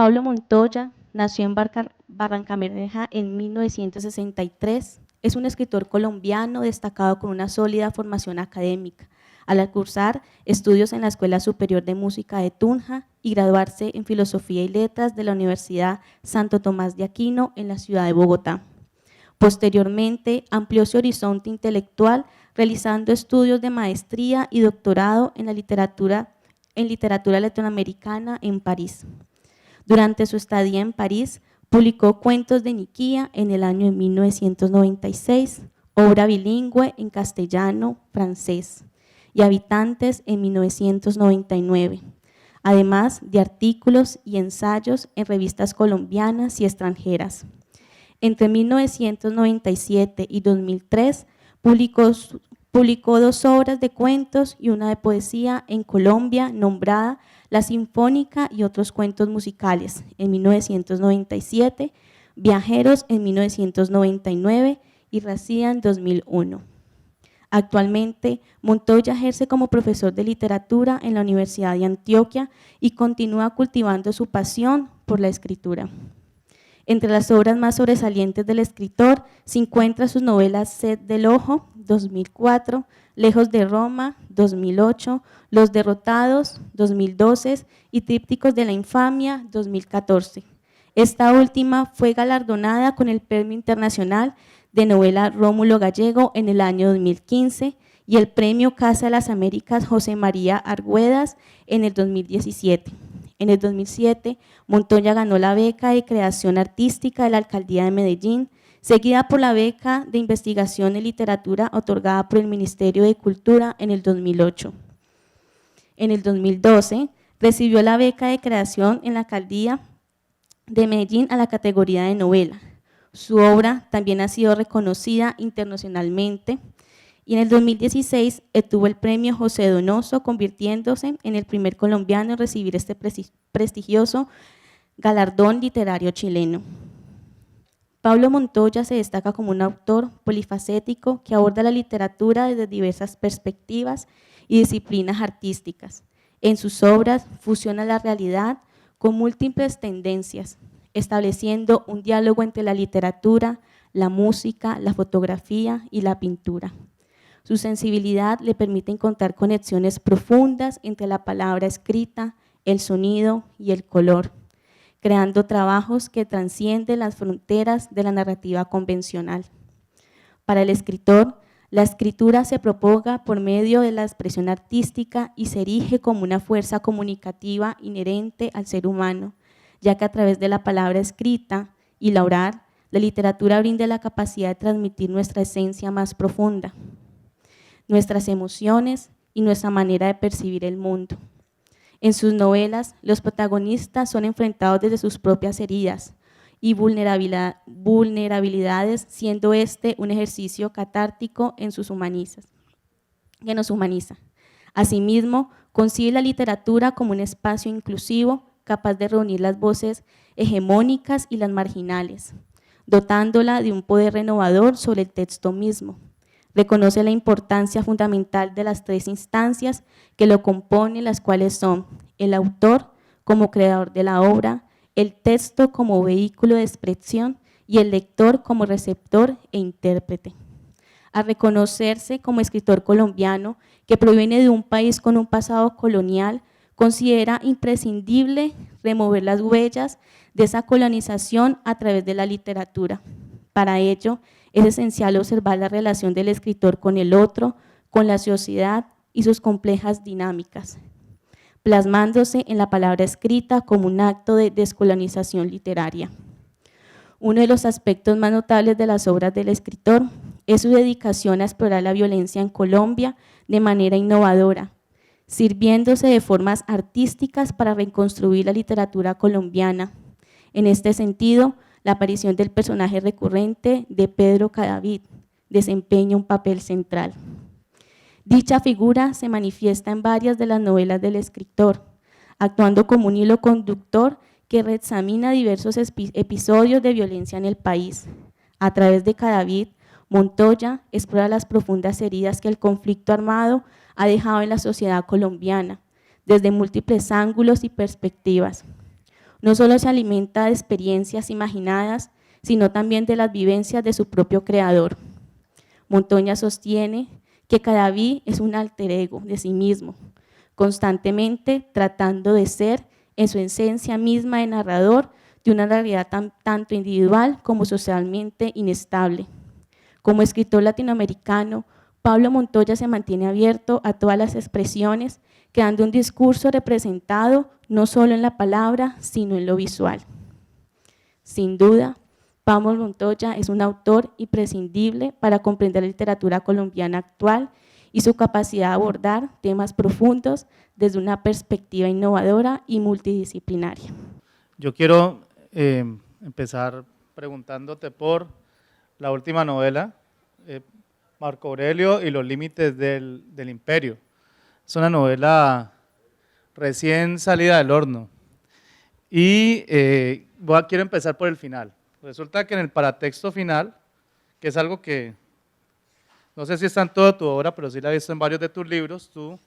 Pablo Montoya nació en Barrancabermeja en 1963. Es un escritor colombiano destacado con una sólida formación académica, al cursar estudios en la Escuela Superior de Música de Tunja y graduarse en Filosofía y Letras de la Universidad Santo Tomás de Aquino en la ciudad de Bogotá. Posteriormente, amplió su horizonte intelectual realizando estudios de maestría y doctorado en literatura latinoamericana en París. Durante su estadía en París, publicó Cuentos de Niquía en el año de 1996, obra bilingüe en castellano, francés, y Habitantes en 1999, además de artículos y ensayos en revistas colombianas y extranjeras. Entre 1997 y 2003 publicó 2 obras de cuentos y una de poesía en Colombia nombrada La Sinfónica y otros cuentos musicales en 1997, Viajeros en 1999 y Racía en 2001. Actualmente, Montoya ejerce como profesor de literatura en la Universidad de Antioquia y continúa cultivando su pasión por la escritura. Entre las obras más sobresalientes del escritor se encuentran sus novelas Sed del Ojo, 2004, Lejos de Roma, 2008, Los Derrotados, 2012 y Trípticos de la Infamia, 2014. Esta última fue galardonada con el Premio Internacional de Novela Rómulo Gallego en el año 2015 y el Premio Casa de las Américas José María Argüedas en el 2017. En el 2007, Montoya ganó la beca de creación artística de la Alcaldía de Medellín, seguida por la beca de investigación en literatura otorgada por el Ministerio de Cultura en el 2008. En el 2012, recibió la beca de creación en la Alcaldía de Medellín a la categoría de novela. Su obra también ha sido reconocida internacionalmente y en el 2016 obtuvo el premio José Donoso, convirtiéndose en el primer colombiano en recibir este prestigioso galardón literario chileno. Pablo Montoya se destaca como un autor polifacético que aborda la literatura desde diversas perspectivas y disciplinas artísticas. En sus obras fusiona la realidad con múltiples tendencias, estableciendo un diálogo entre la literatura, la música, la fotografía y la pintura. Su sensibilidad le permite encontrar conexiones profundas entre la palabra escrita, el sonido y el color, creando trabajos que trascienden las fronteras de la narrativa convencional. Para el escritor, la escritura se propaga por medio de la expresión artística y se erige como una fuerza comunicativa inherente al ser humano, ya que a través de la palabra escrita y la oral, la literatura brinda la capacidad de transmitir nuestra esencia más profunda, nuestras emociones y nuestra manera de percibir el mundo. En sus novelas, los protagonistas son enfrentados desde sus propias heridas y vulnerabilidades, siendo este un ejercicio catártico que nos humaniza. Asimismo, concibe la literatura como un espacio inclusivo capaz de reunir las voces hegemónicas y las marginales, dotándola de un poder renovador sobre el texto mismo. Reconoce la importancia fundamental de las 3 instancias que lo componen, las cuales son el autor como creador de la obra, el texto como vehículo de expresión y el lector como receptor e intérprete. Al reconocerse como escritor colombiano que proviene de un país con un pasado colonial, considera imprescindible remover las huellas de esa colonización a través de la literatura. Para ello, es esencial observar la relación del escritor con el otro, con la sociedad y sus complejas dinámicas, plasmándose en la palabra escrita como un acto de descolonización literaria. Uno de los aspectos más notables de las obras del escritor es su dedicación a explorar la violencia en Colombia de manera innovadora, sirviéndose de formas artísticas para reconstruir la literatura colombiana. En este sentido, la aparición del personaje recurrente de Pedro Cadavid desempeña un papel central. Dicha figura se manifiesta en varias de las novelas del escritor, actuando como un hilo conductor que reexamina diversos episodios de violencia en el país. A través de Cadavid, Montoya explora las profundas heridas que el conflicto armado ha dejado en la sociedad colombiana, desde múltiples ángulos y perspectivas. No solo se alimenta de experiencias imaginadas, sino también de las vivencias de su propio creador. Montoya sostiene que Cadavid es un alter ego de sí mismo, constantemente tratando de ser, en su esencia misma de narrador, de una realidad tanto individual como socialmente inestable. Como escritor latinoamericano, Pablo Montoya se mantiene abierto a todas las expresiones, creando un discurso representado no solo en la palabra, sino en lo visual. Sin duda, Pablo Montoya es un autor imprescindible para comprender la literatura colombiana actual y su capacidad de abordar temas profundos desde una perspectiva innovadora y multidisciplinaria. Yo quiero empezar preguntándote por la última novela, Marco Aurelio y los límites del imperio. Es una novela recién salida del horno y quiero empezar por el final. Resulta que en el paratexto final, que es algo que no sé si está en toda tu obra, pero sí la he visto en varios de tus libros, tú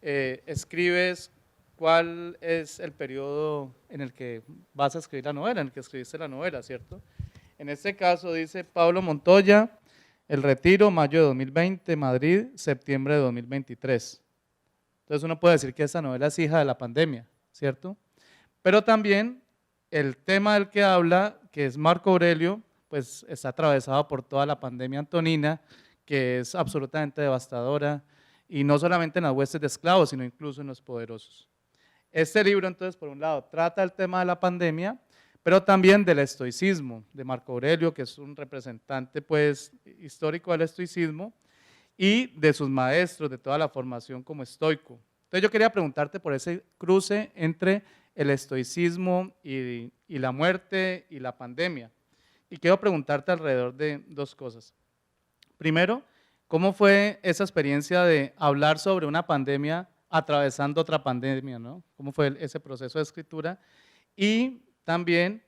escribes cuál es el periodo en el que vas a escribir la novela, en el que escribiste la novela, ¿cierto? En este caso dice Pablo Montoya, El Retiro, mayo de 2020, Madrid, septiembre de 2023. Entonces uno puede decir que esta novela es hija de la pandemia, ¿cierto? Pero también el tema del que habla, que es Marco Aurelio, pues está atravesado por toda la pandemia antonina, que es absolutamente devastadora, y no solamente en las huestes de esclavos, sino incluso en los poderosos. Este libro, entonces, por un lado, trata el tema de la pandemia, pero también del estoicismo de Marco Aurelio, que es un representante pues, histórico del estoicismo, y de sus maestros, de toda la formación como estoico. Entonces yo quería preguntarte por ese cruce entre el estoicismo y la muerte y la pandemia. Y quiero preguntarte alrededor de dos cosas. Primero, ¿cómo fue esa experiencia de hablar sobre una pandemia atravesando otra pandemia, ¿no? ¿Cómo fue ese proceso de escritura? Y también,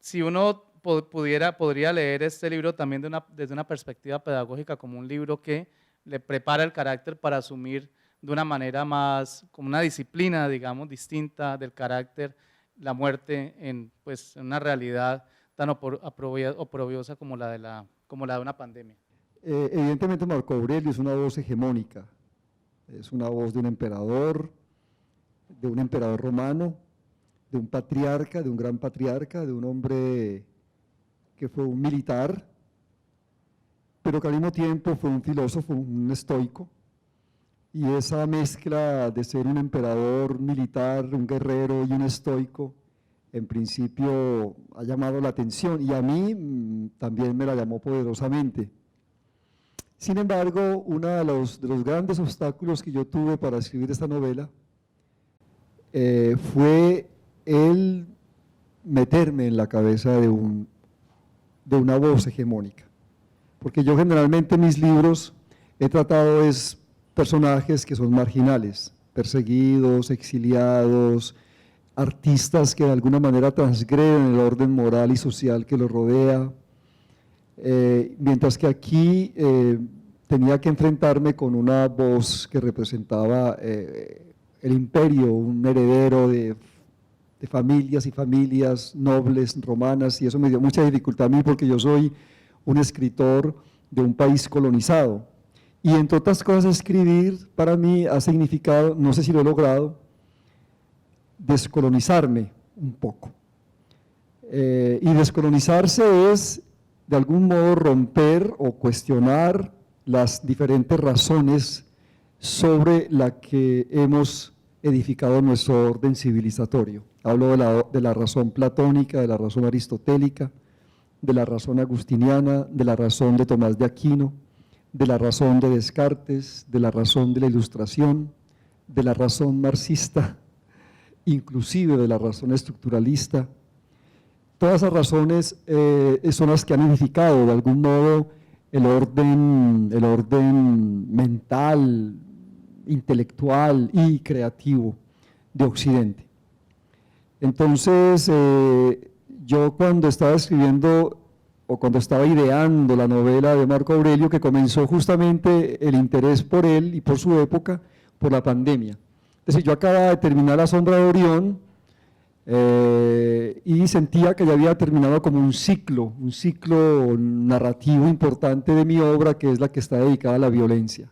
si uno podría leer este libro también desde una perspectiva pedagógica, como un libro que le prepara el carácter para asumir de una manera más, como una disciplina, digamos, distinta del carácter, la muerte en una realidad tan oprobiosa como la de una pandemia. Evidentemente Marco Aurelio es una voz hegemónica, es una voz de un emperador romano, de un patriarca, de un gran patriarca, de un hombre que fue un militar, pero que al mismo tiempo fue un filósofo, un estoico, y esa mezcla de ser un emperador militar, un guerrero y un estoico, en principio ha llamado la atención, y a mí también me la llamó poderosamente. Sin embargo, uno de los grandes obstáculos que yo tuve para escribir esta novela fue el meterme en la cabeza de una voz hegemónica. Porque yo generalmente en mis libros he tratado personajes que son marginales, perseguidos, exiliados, artistas que de alguna manera transgreden el orden moral y social que los rodea, mientras que aquí tenía que enfrentarme con una voz que representaba el imperio, un heredero de familias y familias nobles romanas, y eso me dio mucha dificultad a mí porque yo soy un escritor de un país colonizado, y entre otras cosas escribir para mí ha significado, no sé si lo he logrado, descolonizarme un poco, y descolonizarse es de algún modo romper o cuestionar las diferentes razones sobre las que hemos edificado nuestro orden civilizatorio. Hablo de la razón platónica, de la razón aristotélica, de la razón agustiniana, de la razón de Tomás de Aquino, de la razón de Descartes, de la razón de la Ilustración, de la razón marxista, inclusive de la razón estructuralista. Todas esas razones son las que han edificado de algún modo el orden mental, intelectual y creativo de Occidente. Entonces, yo cuando estaba escribiendo o cuando estaba ideando la novela de Marco Aurelio, que comenzó justamente el interés por él y por su época, por la pandemia. Es decir, yo acababa de terminar La sombra de Orión, y sentía que ya había terminado como un ciclo narrativo importante de mi obra, que es la que está dedicada a la violencia.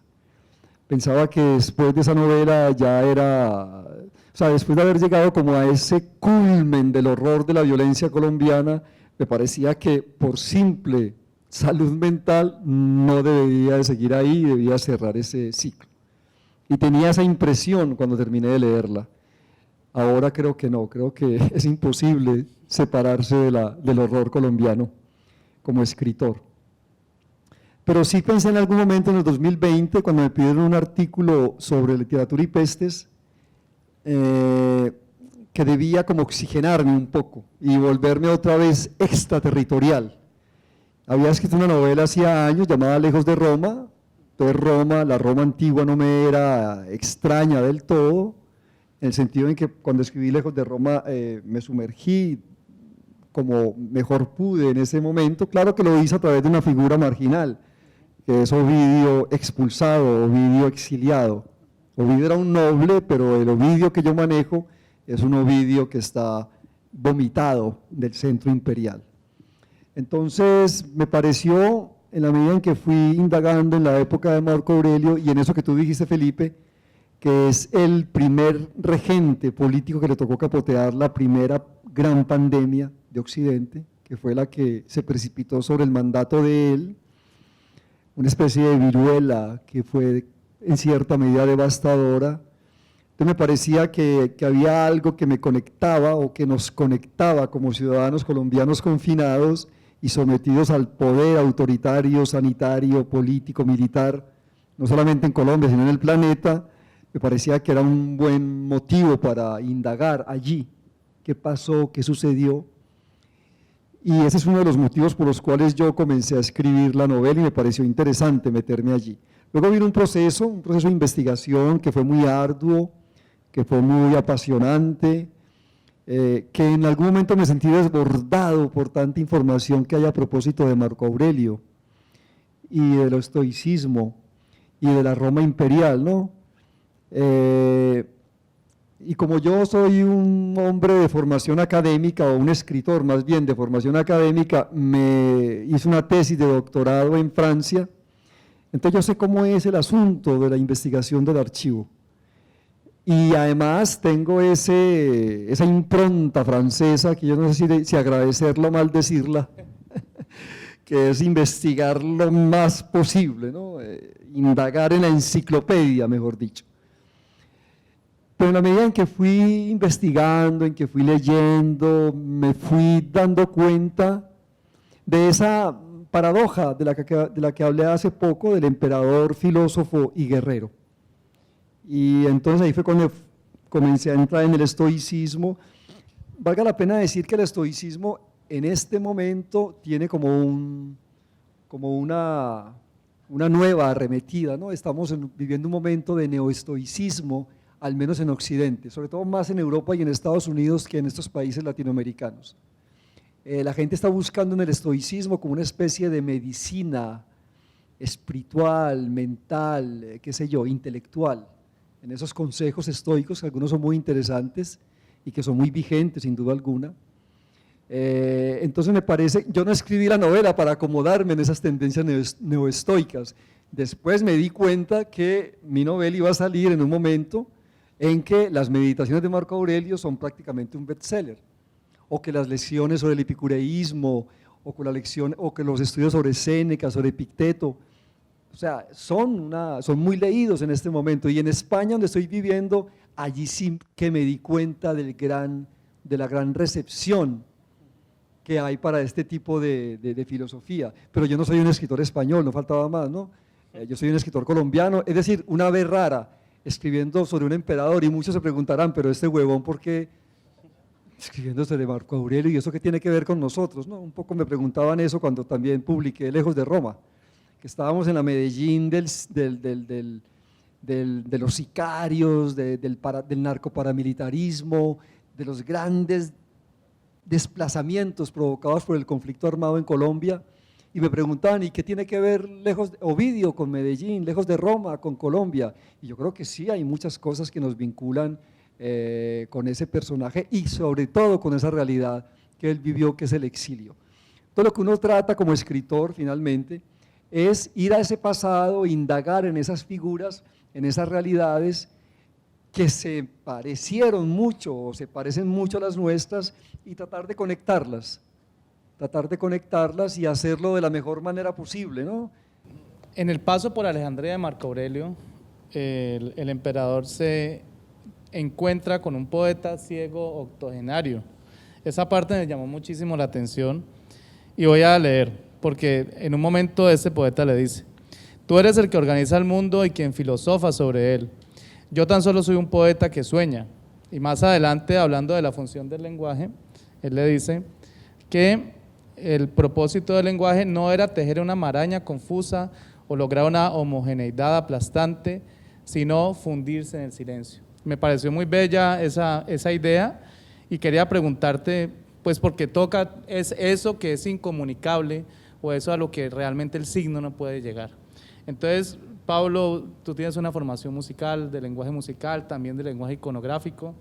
Pensaba que después de esa novela ya era, o sea, después de haber llegado como a ese culmen del horror de la violencia colombiana, me parecía que por simple salud mental no debería de seguir ahí, debía cerrar ese ciclo. Y tenía esa impresión cuando terminé de leerla. Ahora creo que no, creo que es imposible separarse del horror colombiano como escritor. Pero sí pensé en algún momento en el 2020, cuando me pidieron un artículo sobre literatura y pestes, que debía como oxigenarme un poco y volverme otra vez extraterritorial. Había escrito una novela hacía años llamada Lejos de Roma. Entonces Roma, la Roma antigua no me era extraña del todo, en el sentido en que cuando escribí Lejos de Roma me sumergí como mejor pude en ese momento. Claro que lo hice a través de una figura marginal, que es Ovidio expulsado, Ovidio exiliado. Ovidio era un noble, pero el Ovidio que yo manejo es un Ovidio que está vomitado del centro imperial. Entonces me pareció, en la medida en que fui indagando en la época de Marco Aurelio y en eso que tú dijiste, Felipe, que es el primer regente político que le tocó capotear la primera gran pandemia de Occidente, que fue la que se precipitó sobre el mandato de él, una especie de viruela que fue en cierta medida devastadora. Entonces me parecía que había algo que me conectaba o que nos conectaba como ciudadanos colombianos confinados y sometidos al poder autoritario, sanitario, político, militar, no solamente en Colombia, sino en el planeta. Me parecía que era un buen motivo para indagar allí qué pasó, qué sucedió. Y ese es uno de los motivos por los cuales yo comencé a escribir la novela y me pareció interesante meterme allí. Luego vino un proceso de investigación que fue muy arduo, que fue muy apasionante, que en algún momento me sentí desbordado por tanta información que hay a propósito de Marco Aurelio y del estoicismo y de la Roma imperial, ¿no? Y como yo soy un hombre de formación académica, o un escritor más bien de formación académica, me hice una tesis de doctorado en Francia, entonces yo sé cómo es el asunto de la investigación del archivo. Y además tengo esa impronta francesa, que yo no sé si agradecerla o maldecirla, que es investigar lo más posible, ¿no? Indagar en la enciclopedia, mejor dicho. Pero en la medida en que fui investigando, en que fui leyendo, me fui dando cuenta de esa paradoja de la que hablé hace poco, del emperador, filósofo y guerrero. Y entonces ahí fue cuando comencé a entrar en el estoicismo. Valga la pena decir que el estoicismo en este momento tiene como una nueva arremetida, ¿no? Estamos viviendo un momento de neoestoicismo, al menos en Occidente, sobre todo más en Europa y en Estados Unidos que en estos países latinoamericanos. La gente está buscando en el estoicismo como una especie de medicina espiritual, mental, qué sé yo, intelectual, en esos consejos estoicos, que algunos son muy interesantes y que son muy vigentes sin duda alguna. Entonces me parece, yo no escribí la novela para acomodarme en esas tendencias neoestoicas. Después me di cuenta que mi novela iba a salir en un momento en que las meditaciones de Marco Aurelio son prácticamente un bestseller, o que las lecciones sobre el epicureísmo, o que los estudios sobre Séneca, sobre Epicteto, o sea, son muy leídos en este momento. Y en España, donde estoy viviendo, allí sí que me di cuenta de la gran recepción que hay para este tipo de filosofía. Pero yo no soy un escritor español, no faltaba más, ¿no? Yo soy un escritor colombiano, es decir, una ave rara, escribiendo sobre un emperador, y muchos se preguntarán, pero este huevón, ¿por qué escribiendo sobre Marco Aurelio? ¿Y eso qué tiene que ver con nosotros? ¿No? Un poco me preguntaban eso cuando también publiqué Lejos de Roma, que estábamos en la Medellín de los sicarios, del narcoparamilitarismo, de los grandes desplazamientos provocados por el conflicto armado en Colombia, y me preguntaban, ¿y qué tiene que ver Ovidio con Medellín, Lejos de Roma con Colombia? Y yo creo que sí, hay muchas cosas que nos vinculan con ese personaje y sobre todo con esa realidad que él vivió, que es el exilio. Todo lo que uno trata como escritor finalmente es ir a ese pasado, indagar en esas figuras, en esas realidades que se parecieron mucho o se parecen mucho a las nuestras y tratar de conectarlas y hacerlo de la mejor manera posible, ¿no? En el paso por Alejandría de Marco Aurelio, el emperador se encuentra con un poeta ciego octogenario. Esa parte me llamó muchísimo la atención y voy a leer, porque en un momento ese poeta le dice: tú eres el que organiza el mundo y quien filosofa sobre él. Yo tan solo soy un poeta que sueña. Y más adelante, hablando de la función del lenguaje, él le dice que el propósito del lenguaje no era tejer una maraña confusa o lograr una homogeneidad aplastante, sino fundirse en el silencio. Me pareció muy bella esa idea y quería preguntarte, pues porque toca es eso que es incomunicable o eso a lo que realmente el signo no puede llegar. Entonces, Pablo, tú tienes una formación musical, de lenguaje musical, también de lenguaje iconográfico,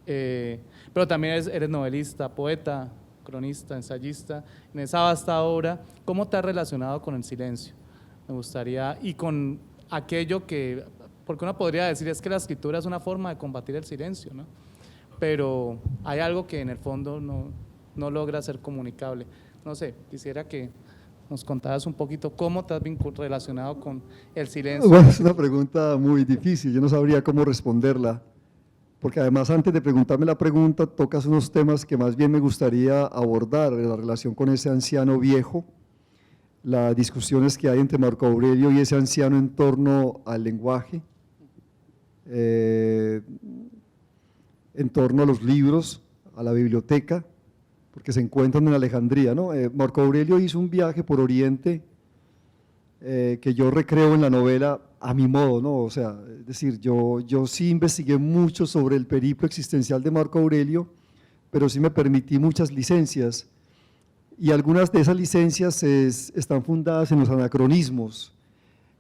pero también eres novelista, poeta, cronista, ensayista. En esa vasta obra, ¿cómo te has relacionado con el silencio? Me gustaría, y con aquello que, porque uno podría decir es que la escritura es una forma de combatir el silencio, ¿no? Pero hay algo que en el fondo no logra ser comunicable. No sé, quisiera que nos contaras un poquito cómo te has relacionado con el silencio. Bueno, es una pregunta muy difícil, yo no sabría cómo responderla, porque además antes de preguntarme la pregunta tocas unos temas que más bien me gustaría abordar, la relación con ese anciano viejo, las discusiones que hay entre Marco Aurelio y ese anciano en torno al lenguaje, en torno a los libros, a la biblioteca, porque se encuentran en Alejandría, ¿no? Marco Aurelio hizo un viaje por Oriente que yo recreo en la novela a mi modo, ¿no? O sea, es decir, yo sí investigué mucho sobre el periplo existencial de Marco Aurelio, pero sí me permití muchas licencias, y algunas de esas licencias están fundadas en los anacronismos.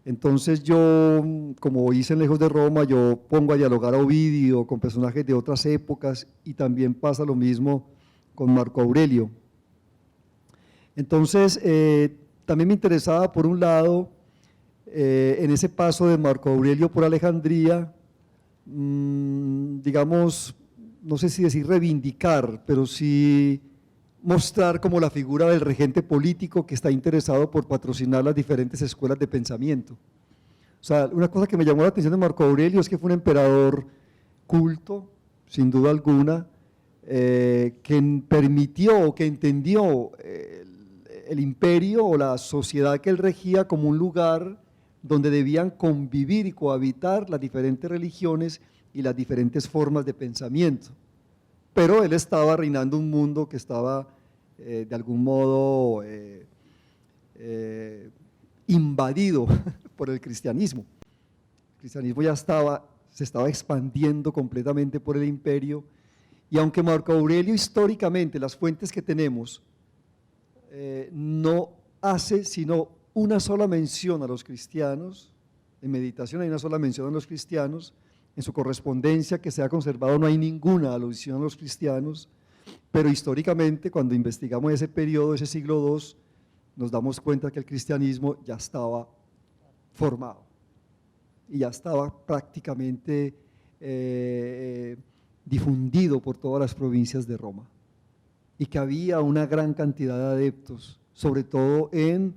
Entonces yo, como hice en Lejos de Roma, yo pongo a dialogar a Ovidio con personajes de otras épocas, y también pasa lo mismo con Marco Aurelio. Entonces, también me interesaba, por un lado, en ese paso de Marco Aurelio por Alejandría, digamos, no sé si decir reivindicar, pero sí mostrar como la figura del regente político que está interesado por patrocinar las diferentes escuelas de pensamiento. O sea, una cosa que me llamó la atención de Marco Aurelio es que fue un emperador culto, sin duda alguna, que permitió o que entendió el imperio o la sociedad que él regía como un lugar donde debían convivir y cohabitar las diferentes religiones y las diferentes formas de pensamiento. Pero él estaba reinando un mundo que estaba de algún modo invadido por el cristianismo. El cristianismo ya se estaba expandiendo completamente por el imperio, y aunque Marco Aurelio históricamente, las fuentes que tenemos, no hace sino una sola mención a los cristianos, en Meditación hay una sola mención a los cristianos, en su correspondencia que se ha conservado no hay ninguna alusión a los cristianos, pero históricamente cuando investigamos ese periodo, ese siglo II, nos damos cuenta que el cristianismo ya estaba formado y ya estaba prácticamente difundido por todas las provincias de Roma, y que había una gran cantidad de adeptos, sobre todo en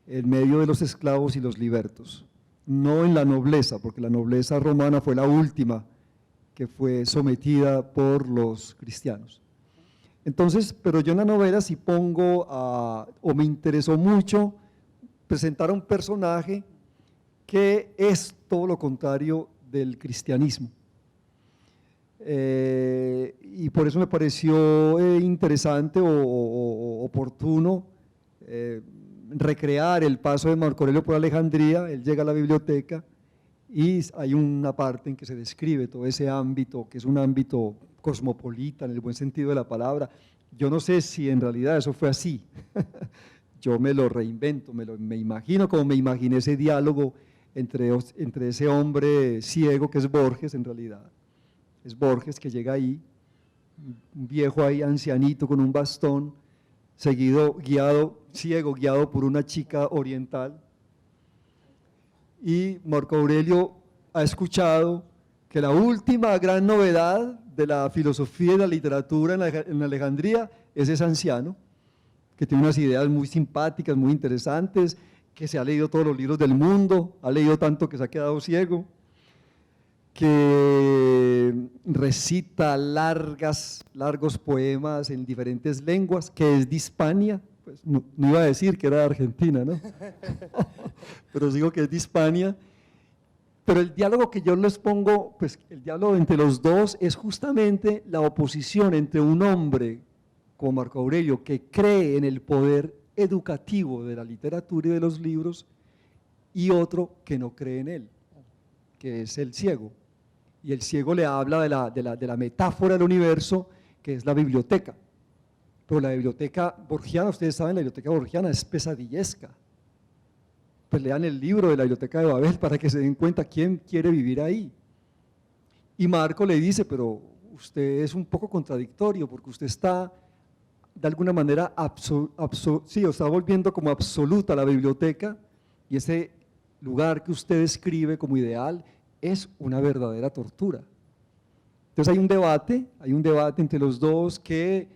el medio de los esclavos y los libertos, no en la nobleza, porque la nobleza romana fue la última que fue sometida por los cristianos. Entonces, pero yo en la novela sí pongo, o me interesó mucho presentar a un personaje que es todo lo contrario del cristianismo. Y por eso me pareció interesante o oportuno recrear el paso de Marco Aurelio por Alejandría. Él llega a la biblioteca y hay una parte en que se describe todo ese ámbito, que es un ámbito cosmopolita en el buen sentido de la palabra. Yo no sé si en realidad eso fue así, yo me lo reinvento, me imagino como me imaginé ese diálogo entre ese hombre ciego que es Borges en realidad, es Borges que llega ahí, un viejo ahí ancianito con un bastón, ciego, guiado por una chica oriental, y Marco Aurelio ha escuchado que la última gran novedad de la filosofía y la literatura en Alejandría es ese anciano, que tiene unas ideas muy simpáticas, muy interesantes, que se ha leído todos los libros del mundo, ha leído tanto que se ha quedado ciego, que recita largos poemas en diferentes lenguas, que es de Hispania, pues no iba a decir que era de Argentina, ¿no? Pero digo que es de Hispania. Pero el diálogo que yo les pongo, pues el diálogo entre los dos es justamente la oposición entre un hombre como Marco Aurelio, que cree en el poder educativo de la literatura y de los libros, y otro que no cree en él, que es el ciego. Y el ciego le habla de la metáfora del universo, que es la biblioteca. Pero la biblioteca borgiana, ustedes saben, la biblioteca borgiana es pesadillesca. Pues lean el libro de la Biblioteca de Babel para que se den cuenta quién quiere vivir ahí. Y Marco le dice, pero usted es un poco contradictorio, porque usted está de alguna manera está volviendo como absoluta la biblioteca, y ese lugar que usted describe como ideal es una verdadera tortura. Entonces hay un debate entre los dos que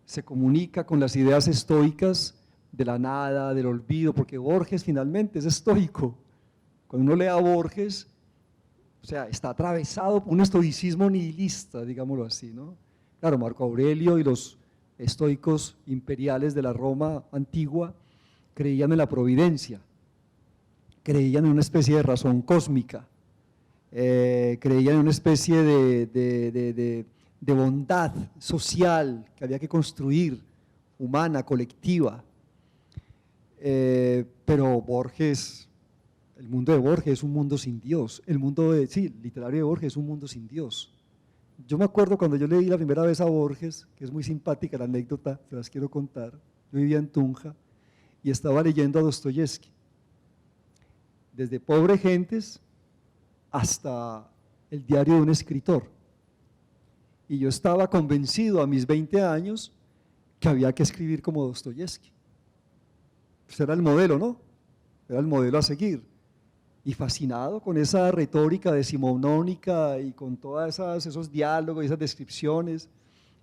se comunica con las ideas estoicas de la nada, del olvido, porque Borges finalmente es estoico. Cuando uno lee a Borges, o sea, está atravesado por un estoicismo nihilista, digámoslo así, ¿no? Claro, Marco Aurelio y los estoicos imperiales de la Roma antigua creían en la providencia, creían en una especie de razón cósmica, creían en una especie de bondad social que había que construir, humana, colectiva. Pero Borges, el mundo de Borges es un mundo sin Dios, el mundo literario de Borges es un mundo sin Dios. Yo me acuerdo cuando yo leí la primera vez a Borges, que es muy simpática la anécdota, se las quiero contar. Yo vivía en Tunja y estaba leyendo a Dostoyevsky, desde Pobre Gentes hasta El diario de un escritor. Y yo estaba convencido a mis 20 años que había que escribir como Dostoyevsky. Pues era el modelo, ¿no? Era el modelo a seguir. Y fascinado con esa retórica decimonónica y con todos esos diálogos y esas descripciones.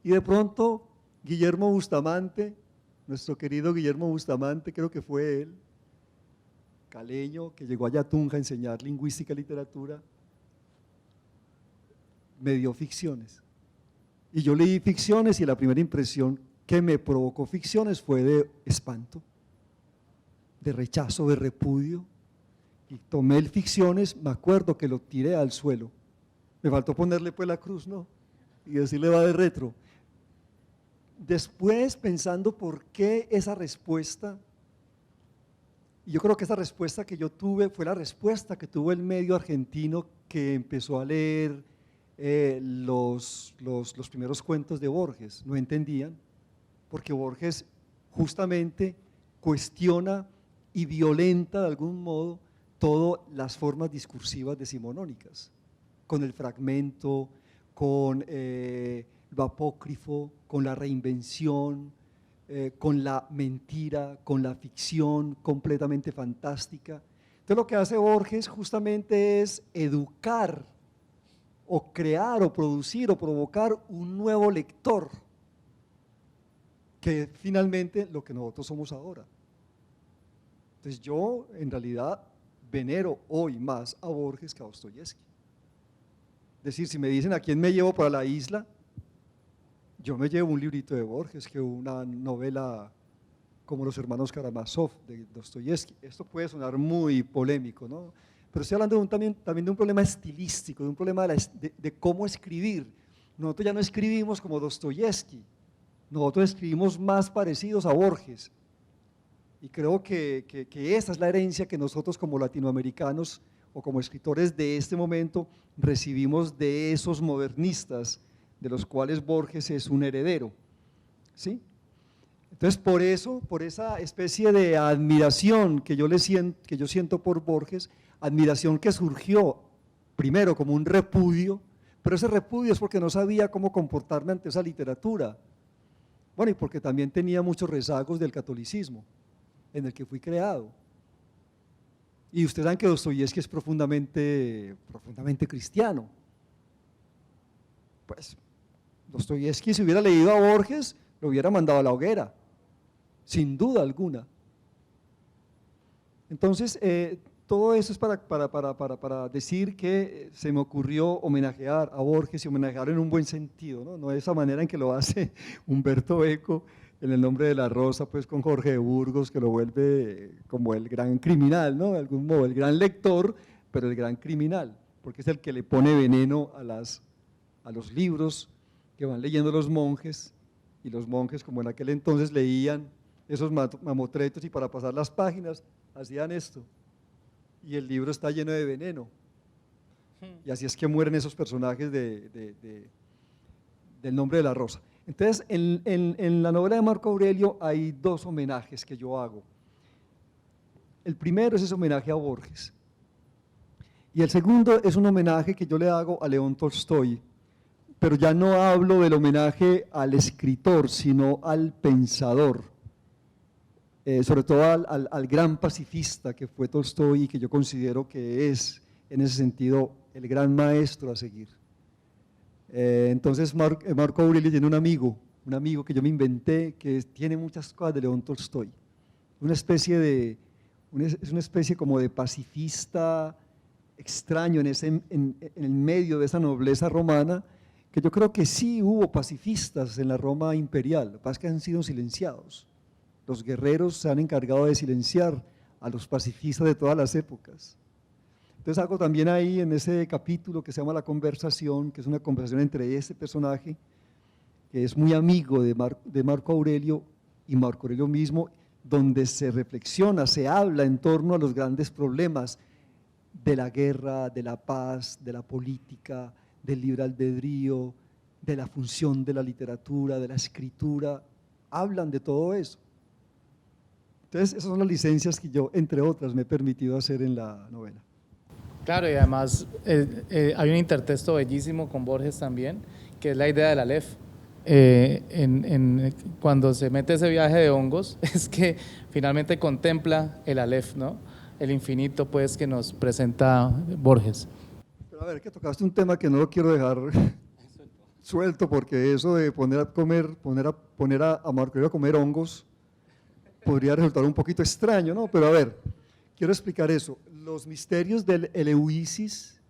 Y de pronto Guillermo Bustamante, nuestro querido Guillermo Bustamante, creo que fue él, caleño, que llegó allá a Tunja a enseñar lingüística y literatura, me dio ficciones. Y yo leí ficciones y la primera impresión que me provocó ficciones fue de espanto, de rechazo, de repudio. Y tomé el ficciones, me acuerdo que lo tiré al suelo. Me faltó ponerle pues la cruz, ¿no? Y decirle va de retro. Después, pensando por qué esa respuesta, y yo creo que esa respuesta que yo tuve fue la respuesta que tuvo el medio argentino que empezó a leer los primeros cuentos de Borges. No entendían, porque Borges justamente cuestiona y violenta de algún modo todas las formas discursivas decimonónicas, con el fragmento, con lo apócrifo, con la reinvención, con la mentira, con la ficción completamente fantástica. Entonces lo que hace Borges justamente es educar o crear o producir o provocar un nuevo lector, que es finalmente lo que nosotros somos ahora. Entonces yo en realidad venero hoy más a Borges que a Dostoyevsky. Es decir, si me dicen a quién me llevo para la isla, yo me llevo un librito de Borges que una novela como Los hermanos Karamazov de Dostoyevsky. Esto puede sonar muy polémico, ¿no? Pero estoy hablando también de un problema estilístico, de un problema de cómo escribir. Nosotros ya no escribimos como Dostoyevsky, nosotros escribimos más parecidos a Borges. Y creo que esa es la herencia que nosotros como latinoamericanos o como escritores de este momento recibimos de esos modernistas, de los cuales Borges es un heredero, ¿sí? Entonces por esa especie de admiración que yo siento por Borges, admiración que surgió primero como un repudio, pero ese repudio es porque no sabía cómo comportarme ante esa literatura. Bueno, y porque también tenía muchos rezagos del catolicismo en el que fui creado. Y ustedes saben que Dostoyevski es profundamente cristiano. Pues Dostoyevski, si hubiera leído a Borges, lo hubiera mandado a la hoguera, sin duda alguna. Entonces, todo eso es para decir que se me ocurrió homenajear a Borges y homenajear en un buen sentido, ¿no? No de esa manera en que lo hace Humberto Eco en El nombre de la rosa, pues con Jorge de Burgos, que lo vuelve como el gran criminal, ¿no? De algún modo, el gran lector, pero el gran criminal, porque es el que le pone veneno a los libros que van leyendo los monjes, y los monjes, como en aquel entonces leían esos mamotretos y para pasar las páginas hacían esto, y el libro está lleno de veneno, y así es que mueren esos personajes del nombre de la rosa. Entonces, en la novela de Marco Aurelio hay dos homenajes que yo hago. El primero es ese homenaje a Borges, y el segundo es un homenaje que yo le hago a León Tolstoy, pero ya no hablo del homenaje al escritor, sino al pensador, sobre todo al gran pacifista que fue Tolstoy y que yo considero que es, en ese sentido, el gran maestro a seguir. Entonces Marco Aurelio tiene un amigo que yo me inventé, que tiene muchas cosas de León Tolstoy, es una especie como de pacifista extraño en el medio de esa nobleza romana, que yo creo que sí hubo pacifistas en la Roma imperial, lo que pasa es que han sido silenciados. Los guerreros se han encargado de silenciar a los pacifistas de todas las épocas. Entonces hago también ahí en ese capítulo que se llama La Conversación, que es una conversación entre este personaje, que es muy amigo de Marco Aurelio y Marco Aurelio mismo, donde se reflexiona, se habla en torno a los grandes problemas de la guerra, de la paz, de la política, del libre albedrío, de la función de la literatura, de la escritura, hablan de todo eso. Entonces, esas son las licencias que yo, entre otras, me he permitido hacer en la novela. Claro, y además hay un intertexto bellísimo con Borges también, que es la idea del Aleph. Cuando se mete ese viaje de hongos, es que finalmente contempla el Aleph, ¿no? El infinito, pues, que nos presenta Borges. Pero a ver, que tocaste un tema que no lo quiero dejar suelto, porque eso de poner a Marco Aurelio a comer hongos podría resultar un poquito extraño, ¿no? Pero a ver, quiero explicar eso. Los misterios del Eleusis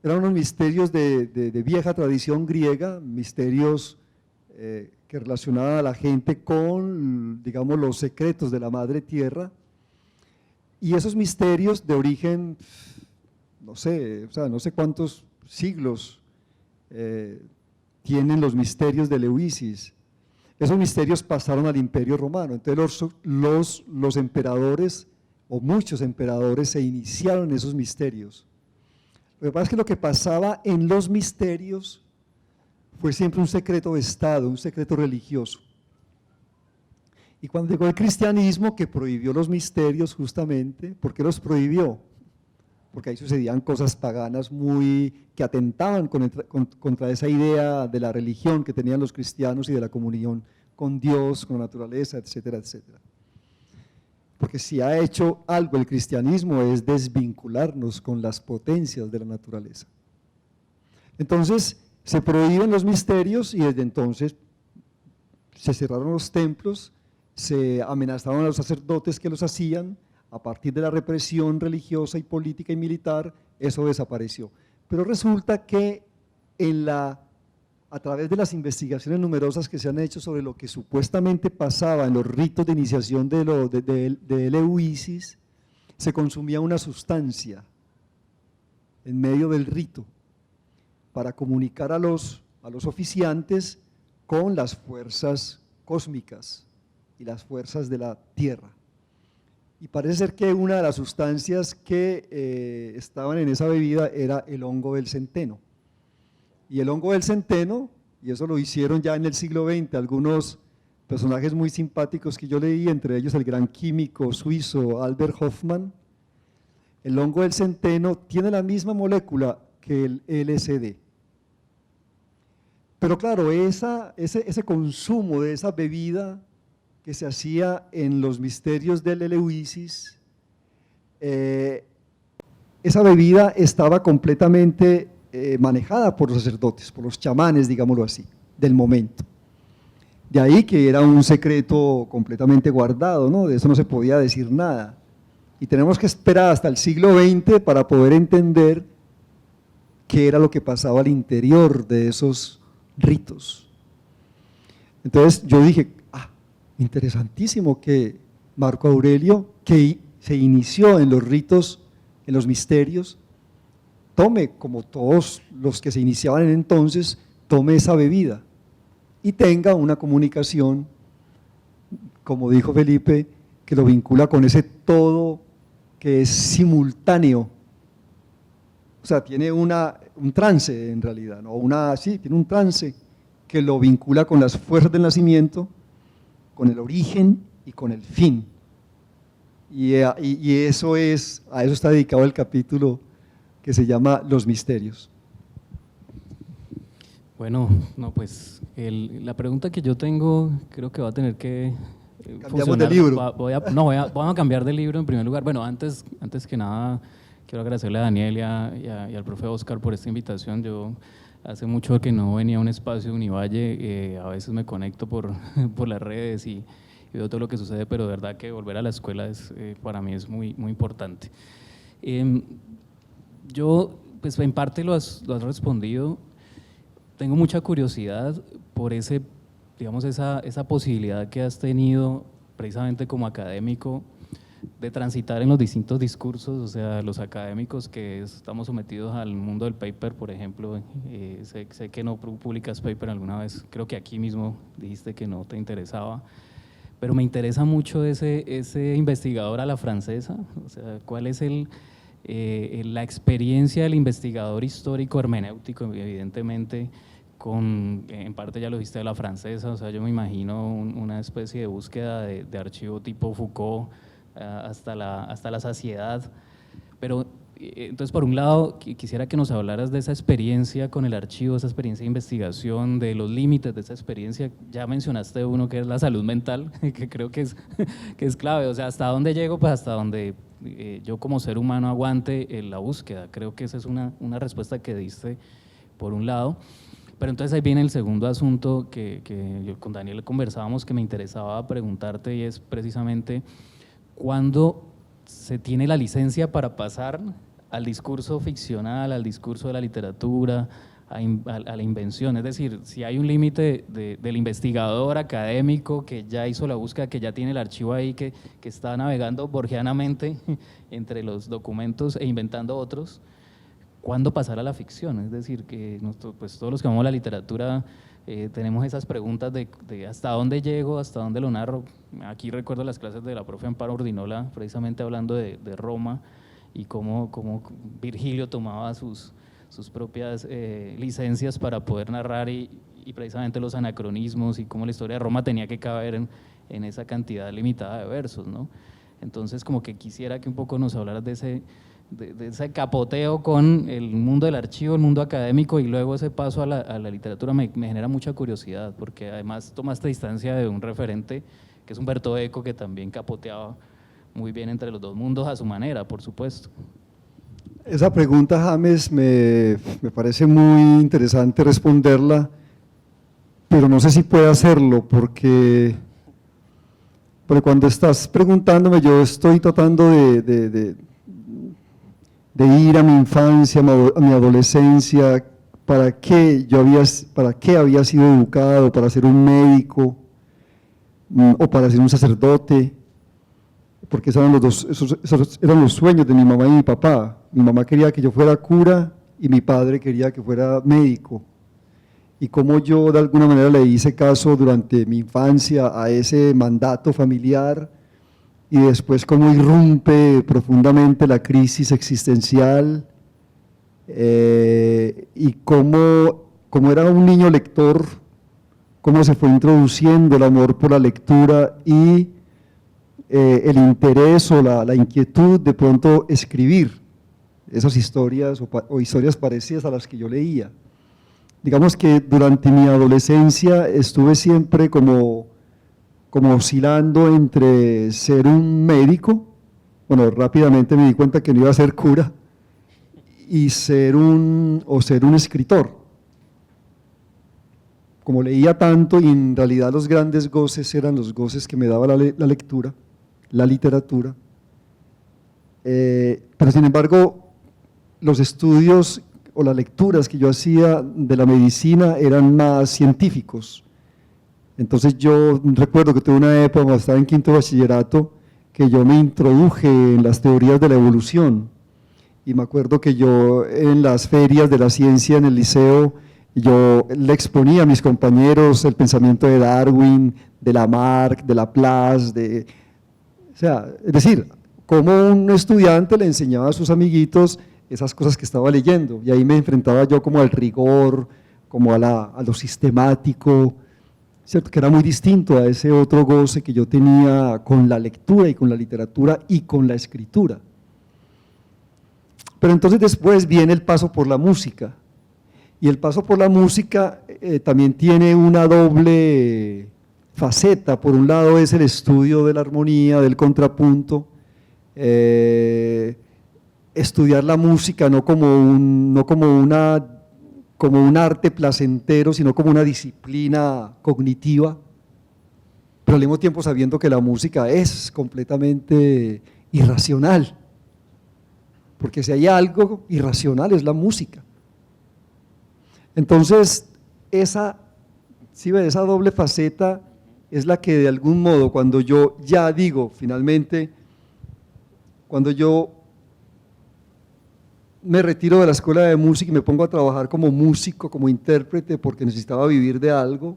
eran unos misterios de vieja tradición griega, misterios que relacionaban a la gente con, digamos, los secretos de la madre tierra, y esos misterios de origen, no sé cuántos siglos tienen los misterios del Eleusis. Esos misterios pasaron al Imperio Romano, entonces los emperadores, o muchos emperadores, se iniciaron en esos misterios. Lo que pasa es que lo que pasaba en los misterios fue siempre un secreto de Estado, un secreto religioso. Y cuando llegó el cristianismo, que prohibió los misterios justamente, ¿por qué los prohibió? Porque ahí sucedían cosas paganas que atentaban contra esa idea de la religión que tenían los cristianos y de la comunión con Dios, con la naturaleza, etcétera, etcétera. Porque si ha hecho algo el cristianismo es desvincularnos con las potencias de la naturaleza. Entonces se prohíben los misterios y desde entonces se cerraron los templos, se amenazaron a los sacerdotes que los hacían. A partir de la represión religiosa y política y militar, eso desapareció. Pero resulta que a través de las investigaciones numerosas que se han hecho sobre lo que supuestamente pasaba en los ritos de iniciación de Eleusis, se consumía una sustancia en medio del rito para comunicar a los oficiantes con las fuerzas cósmicas y las fuerzas de la tierra. Y parece ser que una de las sustancias que estaban en esa bebida era el hongo del centeno. Y el hongo del centeno, y eso lo hicieron ya en el siglo XX, algunos personajes muy simpáticos que yo leí, entre ellos el gran químico suizo Albert Hofmann. El hongo del centeno tiene la misma molécula que el LSD. Pero claro, ese consumo de esa bebida que se hacía en los misterios del Eleusis, esa bebida estaba completamente manejada por los sacerdotes, por los chamanes, digámoslo así, del momento. De ahí que era un secreto completamente guardado, ¿no? De eso no se podía decir nada. Y tenemos que esperar hasta el siglo XX para poder entender qué era lo que pasaba al interior de esos ritos. Entonces yo dije, interesantísimo que Marco Aurelio, que se inició en los ritos, en los misterios, tome, como todos los que se iniciaban en entonces, tome esa bebida y tenga una comunicación, como dijo Felipe, que lo vincula con ese todo que es simultáneo. O sea, tiene un trance en realidad, ¿no? Sí, tiene un trance que lo vincula con las fuerzas del nacimiento, con el origen y con el fin. Y a eso está dedicado el capítulo que se llama Los Misterios. Bueno, no, pues la pregunta que yo tengo creo que va a tener que Cambiamos de libro. Vamos a cambiar de libro en primer lugar. Bueno, antes que nada, quiero agradecerle a Daniel y al profe Oscar por esta invitación. Yo hace mucho que no venía a un espacio de Univalle, a veces me conecto por las redes y veo todo lo que sucede, pero de verdad que volver a la escuela para mí es muy, muy importante. Yo, pues en parte lo has respondido. Tengo mucha curiosidad por digamos, esa posibilidad que has tenido precisamente como académico de transitar en los distintos discursos, o sea, los académicos que estamos sometidos al mundo del paper, por ejemplo, sé que no publicas paper alguna vez, creo que aquí mismo dijiste que no te interesaba, pero me interesa mucho ese investigador a la francesa, o sea, cuál es la experiencia del investigador histórico hermenéutico, evidentemente, en parte ya lo dijiste de la francesa, o sea, yo me imagino una especie de búsqueda de archivo tipo Foucault hasta la saciedad, pero entonces por un lado quisiera que nos hablaras de esa experiencia con el archivo, esa experiencia de investigación, de los límites de esa experiencia. Ya mencionaste uno que es la salud mental, que creo que es clave, o sea, ¿hasta dónde llego? Pues hasta donde yo como ser humano aguante la búsqueda. Creo que esa es una respuesta que diste por un lado. Pero entonces ahí viene el segundo asunto que yo con Daniel conversábamos, que me interesaba preguntarte, y es precisamente ¿cuándo se tiene la licencia para pasar al discurso ficcional, al discurso de la literatura, a la invención? Es decir, si hay un límite del investigador académico que ya hizo la búsqueda, que ya tiene el archivo ahí, que está navegando borgianamente entre los documentos e inventando otros, ¿cuándo pasar a la ficción? Es decir, que nosotros, pues todos los que amamos la literatura tenemos esas preguntas de hasta dónde llego, hasta dónde lo narro. Aquí recuerdo las clases de la profe Amparo Ordinola, precisamente hablando de Roma y cómo Virgilio tomaba sus propias licencias para poder narrar y precisamente los anacronismos y cómo la historia de Roma tenía que caber en esa cantidad limitada de versos, ¿no? Entonces, como que quisiera que un poco nos hablaras de ese capoteo con el mundo del archivo, el mundo académico, y luego ese paso a la literatura me genera mucha curiosidad, porque además tomaste distancia de un referente que es Humberto Eco, que también capoteaba muy bien entre los dos mundos a su manera, por supuesto. Esa pregunta, James, me parece muy interesante responderla, pero no sé si puede hacerlo, porque cuando estás preguntándome, yo estoy tratando de ir a mi infancia, a mi adolescencia, para qué había sido educado, para ser un médico o para ser un sacerdote, porque esos eran los sueños de mi mamá y mi papá. Mi mamá quería que yo fuera cura y mi padre quería que fuera médico. Y cómo yo de alguna manera le hice caso durante mi infancia a ese mandato familiar, y después cómo irrumpe profundamente la crisis existencial, y cómo era un niño lector, cómo se fue introduciendo el amor por la lectura y el interés o la inquietud de pronto escribir esas historias o historias parecidas a las que yo leía. digamos que durante mi adolescencia estuve siempre como oscilando entre ser un médico, bueno, rápidamente me di cuenta que no iba a ser cura, y ser un escritor. Como leía tanto y en realidad los grandes goces eran los goces que me daba la lectura, la literatura, pero sin embargo los estudios o las lecturas que yo hacía de la medicina eran más científicos. Entonces yo recuerdo que tuve una época cuando estaba en quinto de bachillerato que yo me introduje en las teorías de la evolución, y me acuerdo que yo en las ferias de la ciencia en el liceo, yo le exponía a mis compañeros el pensamiento de Darwin, de Lamarck, de Laplace, o sea, es decir, como un estudiante le enseñaba a sus amiguitos esas cosas que estaba leyendo, y ahí me enfrentaba yo como al rigor, como a lo sistemático, ¿cierto? Que era muy distinto a ese otro goce que yo tenía con la lectura y con la literatura y con la escritura. Pero entonces después viene el paso por la música, y el paso por la música también tiene una doble faceta. Por un lado es el estudio de la armonía, del contrapunto, estudiar la música no como un arte placentero, sino como una disciplina cognitiva, pero al mismo tiempo sabiendo que la música es completamente irracional, porque si hay algo irracional es la música. Entonces, esa doble faceta es la que de algún modo, cuando yo ya digo finalmente, cuando yo me retiro de la escuela de música y me pongo a trabajar como músico, como intérprete, porque necesitaba vivir de algo,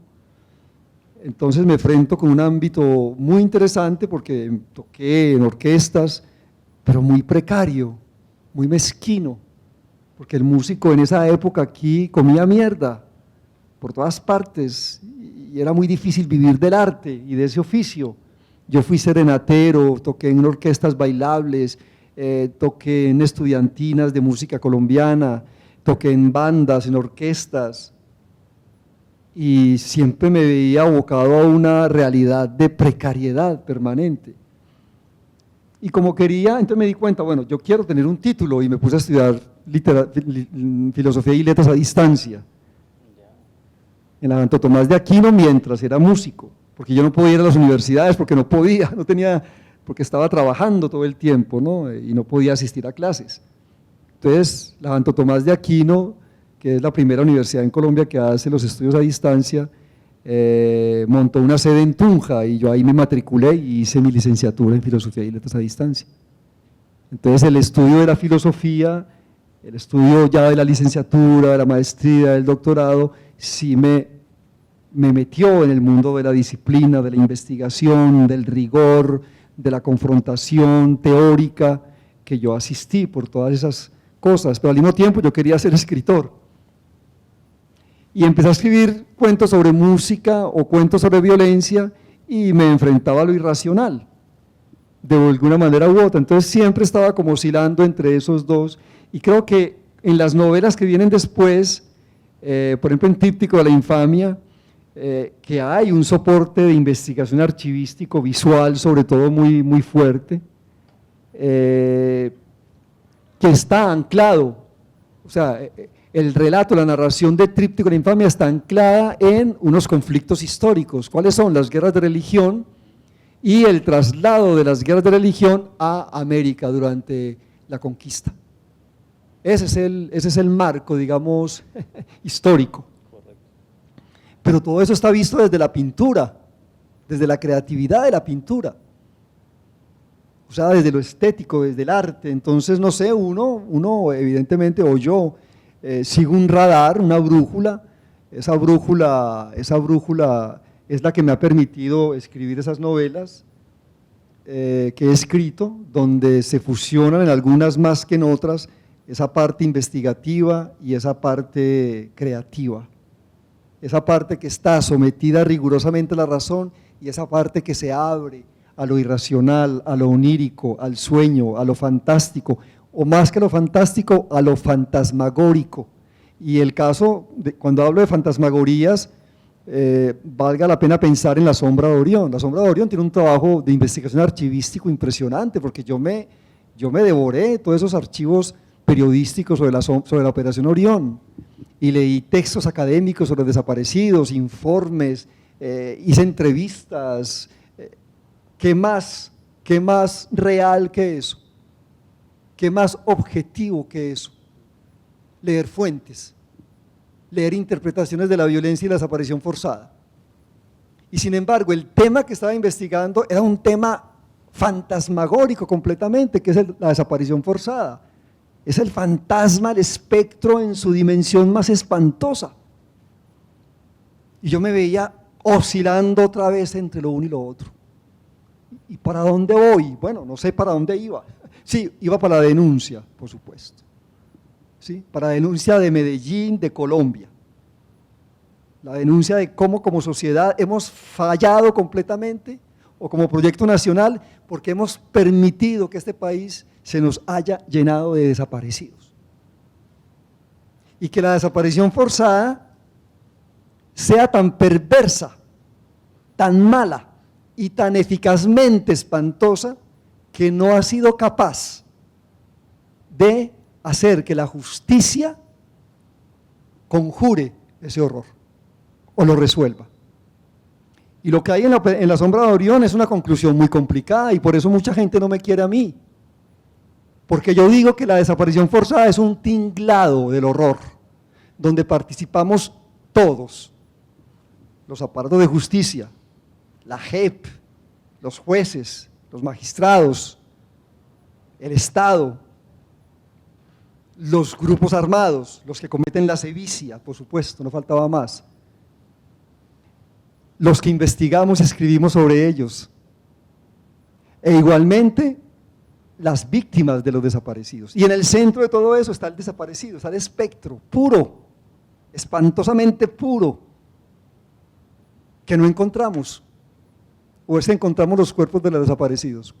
entonces me enfrento con un ámbito muy interesante, porque toqué en orquestas, pero muy precario, muy mezquino, porque el músico en esa época aquí comía mierda por todas partes y era muy difícil vivir del arte y de ese oficio. Yo fui serenatero, toqué en orquestas bailables, toqué en estudiantinas de música colombiana, toqué en bandas, en orquestas, y siempre me veía abocado a una realidad de precariedad permanente. Y como quería, entonces me di cuenta, bueno, yo quiero tener un título, y me puse a estudiar filosofía y letras a distancia en la Santo Tomás de Aquino mientras era músico, porque yo no podía ir a las universidades, porque no podía, no tenía, porque estaba trabajando todo el tiempo, ¿no? Y no podía asistir a clases. Entonces, la Santo Tomás de Aquino, que es la primera universidad en Colombia que hace los estudios a distancia, montó una sede en Tunja, y yo ahí me matriculé y hice mi licenciatura en filosofía y letras a distancia. Entonces, el estudio de la filosofía, el estudio ya de la licenciatura, de la maestría, del doctorado, sí me metió en el mundo de la disciplina, de la investigación, del rigor, de la confrontación teórica, que yo asistí por todas esas cosas, pero al mismo tiempo yo quería ser escritor. Y empecé a escribir cuentos sobre música o cuentos sobre violencia, y me enfrentaba a lo irracional, de alguna manera u otra. Entonces siempre estaba como oscilando entre esos dos, y creo que en las novelas que vienen después, por ejemplo en Tríptico de la Infamia, que hay un soporte de investigación archivístico visual, sobre todo muy, muy fuerte, que está anclado, o sea, el relato, la narración de Tríptico de la Infamia está anclada en unos conflictos históricos. ¿Cuáles son? Las guerras de religión y el traslado de las guerras de religión a América durante la conquista. Ese es el marco, digamos, histórico. Pero todo eso está visto desde la pintura, desde la creatividad de la pintura, o sea, desde lo estético, desde el arte. Entonces, no sé, uno evidentemente, o yo, sigo un radar, una brújula. Esa brújula es la que me ha permitido escribir esas novelas que he escrito, donde se fusionan en algunas más que en otras esa parte investigativa y esa parte creativa, esa parte que está sometida rigurosamente a la razón y esa parte que se abre a lo irracional, a lo onírico, al sueño, a lo fantástico, o más que a lo fantástico, a lo fantasmagórico, Y el caso, cuando hablo de fantasmagorías, valga la pena pensar en La Sombra de Orión. La Sombra de Orión tiene un trabajo de investigación archivístico impresionante, porque yo me devoré todos esos archivos periodísticos sobre la Operación Orión y leí textos académicos sobre desaparecidos, informes, hice entrevistas. ¿Qué más real que eso? ¿Qué más objetivo que eso? Leer fuentes, leer interpretaciones de la violencia y la desaparición forzada. Y sin embargo, el tema que estaba investigando era un tema fantasmagórico completamente, que es la desaparición forzada. Es el fantasma, el espectro en su dimensión más espantosa. Y yo me veía oscilando otra vez entre lo uno y lo otro. ¿Y para dónde voy? Bueno, no sé para dónde iba. Sí, iba para la denuncia, por supuesto. ¿Sí? Para la denuncia de Medellín, de Colombia. La denuncia de cómo como sociedad hemos fallado completamente, o como proyecto nacional, porque hemos permitido que este país se nos haya llenado de desaparecidos. Y que la desaparición forzada sea tan perversa, tan mala y tan eficazmente espantosa, que no ha sido capaz de hacer que la justicia conjure ese horror o lo resuelva. Y lo que hay en la Sombra de Orión es una conclusión muy complicada, y por eso mucha gente no me quiere a mí, porque yo digo que la desaparición forzada es un tinglado del horror, donde participamos todos, los aparatos de justicia, la JEP, los jueces, los magistrados, el Estado, los grupos armados, los que cometen la sevicia, por supuesto, no faltaba más, los que investigamos y escribimos sobre ellos, e igualmente las víctimas de los desaparecidos. Y en el centro de todo eso está el desaparecido, está el espectro puro, espantosamente puro, que no encontramos, o es que encontramos los cuerpos de los desaparecidos.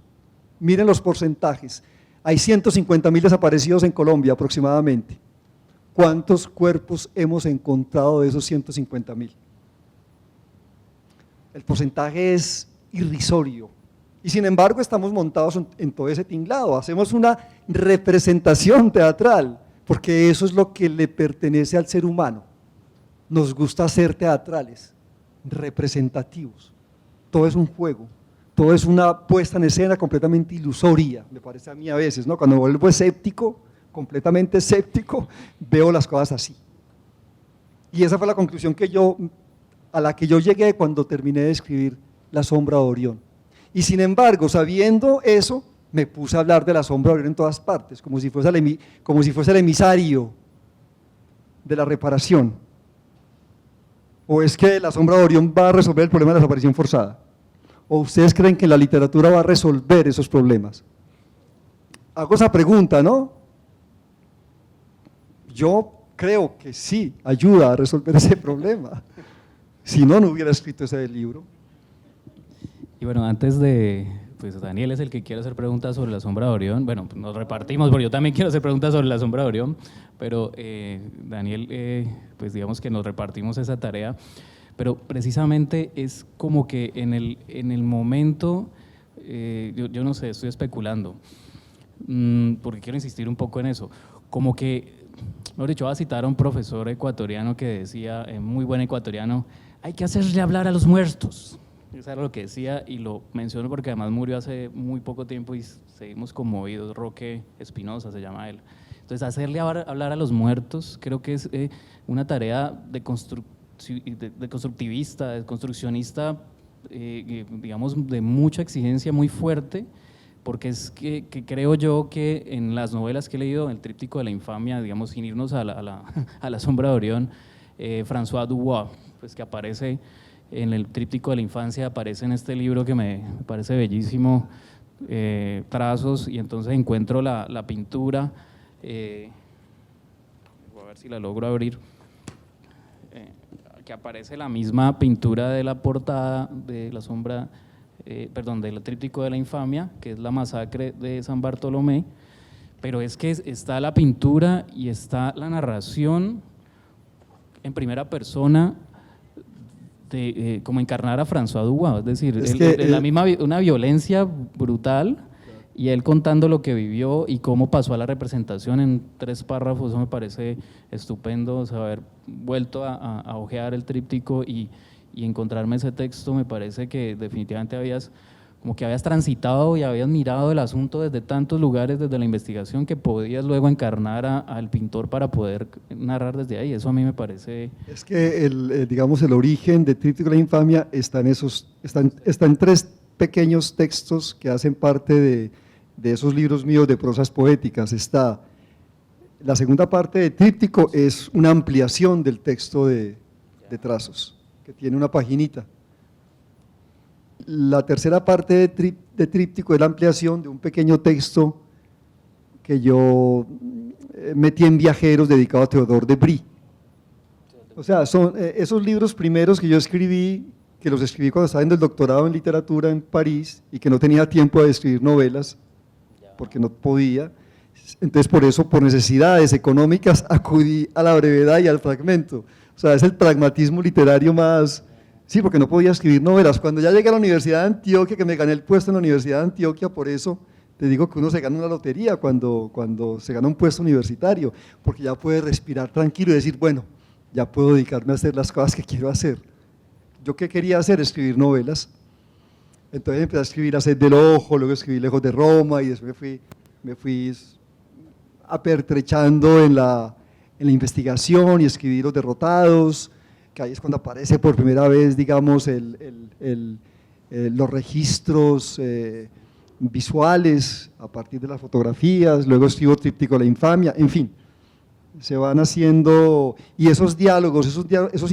Miren los porcentajes, hay 150.000 desaparecidos en Colombia aproximadamente. ¿Cuántos cuerpos hemos encontrado de esos 150.000? El porcentaje es irrisorio, y sin embargo estamos montados en todo ese tinglado, hacemos una representación teatral, porque eso es lo que le pertenece al ser humano. Nos gusta ser teatrales, representativos, todo es un juego, todo es una puesta en escena completamente ilusoria, me parece a mí a veces, ¿no? Cuando me vuelvo escéptico, completamente escéptico, veo las cosas así. Y esa fue la conclusión a la que yo llegué cuando terminé de escribir La Sombra de Orión. Y sin embargo, sabiendo eso, me puse a hablar de La Sombra de Orión en todas partes, como si fuese el emisario de la reparación. ¿O es que La Sombra de Orión va a resolver el problema de la desaparición forzada? ¿O ustedes creen que la literatura va a resolver esos problemas? Hago esa pregunta, ¿no? Yo creo que sí, ayuda a resolver ese problema. Si no, no hubiera escrito ese libro. Y bueno, antes de, pues Daniel es el que quiere hacer preguntas sobre La Sombra de Orión. Bueno, nos repartimos, porque yo también quiero hacer preguntas sobre La Sombra de Orión, pero Daniel, pues digamos que nos repartimos esa tarea. Pero precisamente es como que en el momento, yo no sé, estoy especulando, porque quiero insistir un poco en eso, como que, mejor dicho, voy a citar a un profesor ecuatoriano que decía, muy buen ecuatoriano, hay que hacerle hablar a los muertos. Eso era lo que decía, y lo menciono porque además murió hace muy poco tiempo y seguimos conmovidos. Roque Espinosa se llama él. Entonces, hacerle hablar a los muertos creo que es una tarea de constructivista, de construccionista, digamos, de mucha exigencia, muy fuerte, porque es que creo yo que en las novelas que he leído, el tríptico de la infamia, digamos, sin irnos a la Sombra de Orión, François Dubois, pues que aparece en el tríptico de la infancia, aparece en este libro que me parece bellísimo, trazos, y entonces encuentro la pintura, voy a ver si la logro abrir, que aparece la misma pintura de la portada de la sombra, del tríptico de la infamia, que es la masacre de San Bartolomé, pero es que está la pintura y está la narración en primera persona, como encarnar a François Dubois, es decir, una violencia brutal, y él contando lo que vivió y cómo pasó a la representación en 3 párrafos. Eso me parece estupendo, o sea, haber vuelto a hojear el tríptico y encontrarme ese texto. Me parece que definitivamente habías transitado y habías mirado el asunto desde tantos lugares, desde la investigación, que podías luego encarnar al pintor para poder narrar desde ahí. Eso a mí me parece… Es que digamos, el origen de Tríptico de la Infamia está en 3 pequeños textos que hacen parte de esos libros míos de prosas poéticas. Está la segunda parte de Tríptico, es una ampliación del texto de trazos, que tiene una paginita. La tercera parte de Tríptico es la ampliación de un pequeño texto que yo metí en Viajeros, dedicado a Theodore de Brie. O sea, son esos libros primeros que yo escribí, que los escribí cuando estaba en el doctorado en literatura en París y que no tenía tiempo de escribir novelas, porque no podía. Entonces, por eso, por necesidades económicas, acudí a la brevedad y al fragmento. O sea, es el pragmatismo literario más… Sí, porque no podía escribir novelas. Cuando ya llegué a la Universidad de Antioquia, que me gané el puesto en la Universidad de Antioquia, por eso te digo que uno se gana una lotería cuando se gana un puesto universitario, porque ya puede respirar tranquilo y decir, bueno, ya puedo dedicarme a hacer las cosas que quiero hacer. ¿Yo qué quería hacer? Escribir novelas. Entonces empecé a escribir A Sed del Ojo, luego escribí Lejos de Roma, y después me fui apertrechando en la investigación y escribí Los Derrotados, que ahí es cuando aparece por primera vez, digamos, los registros visuales a partir de las fotografías. Luego escribo Tríptico de la Infamia, en fin, se van haciendo, y esos diálogos, esos diálogos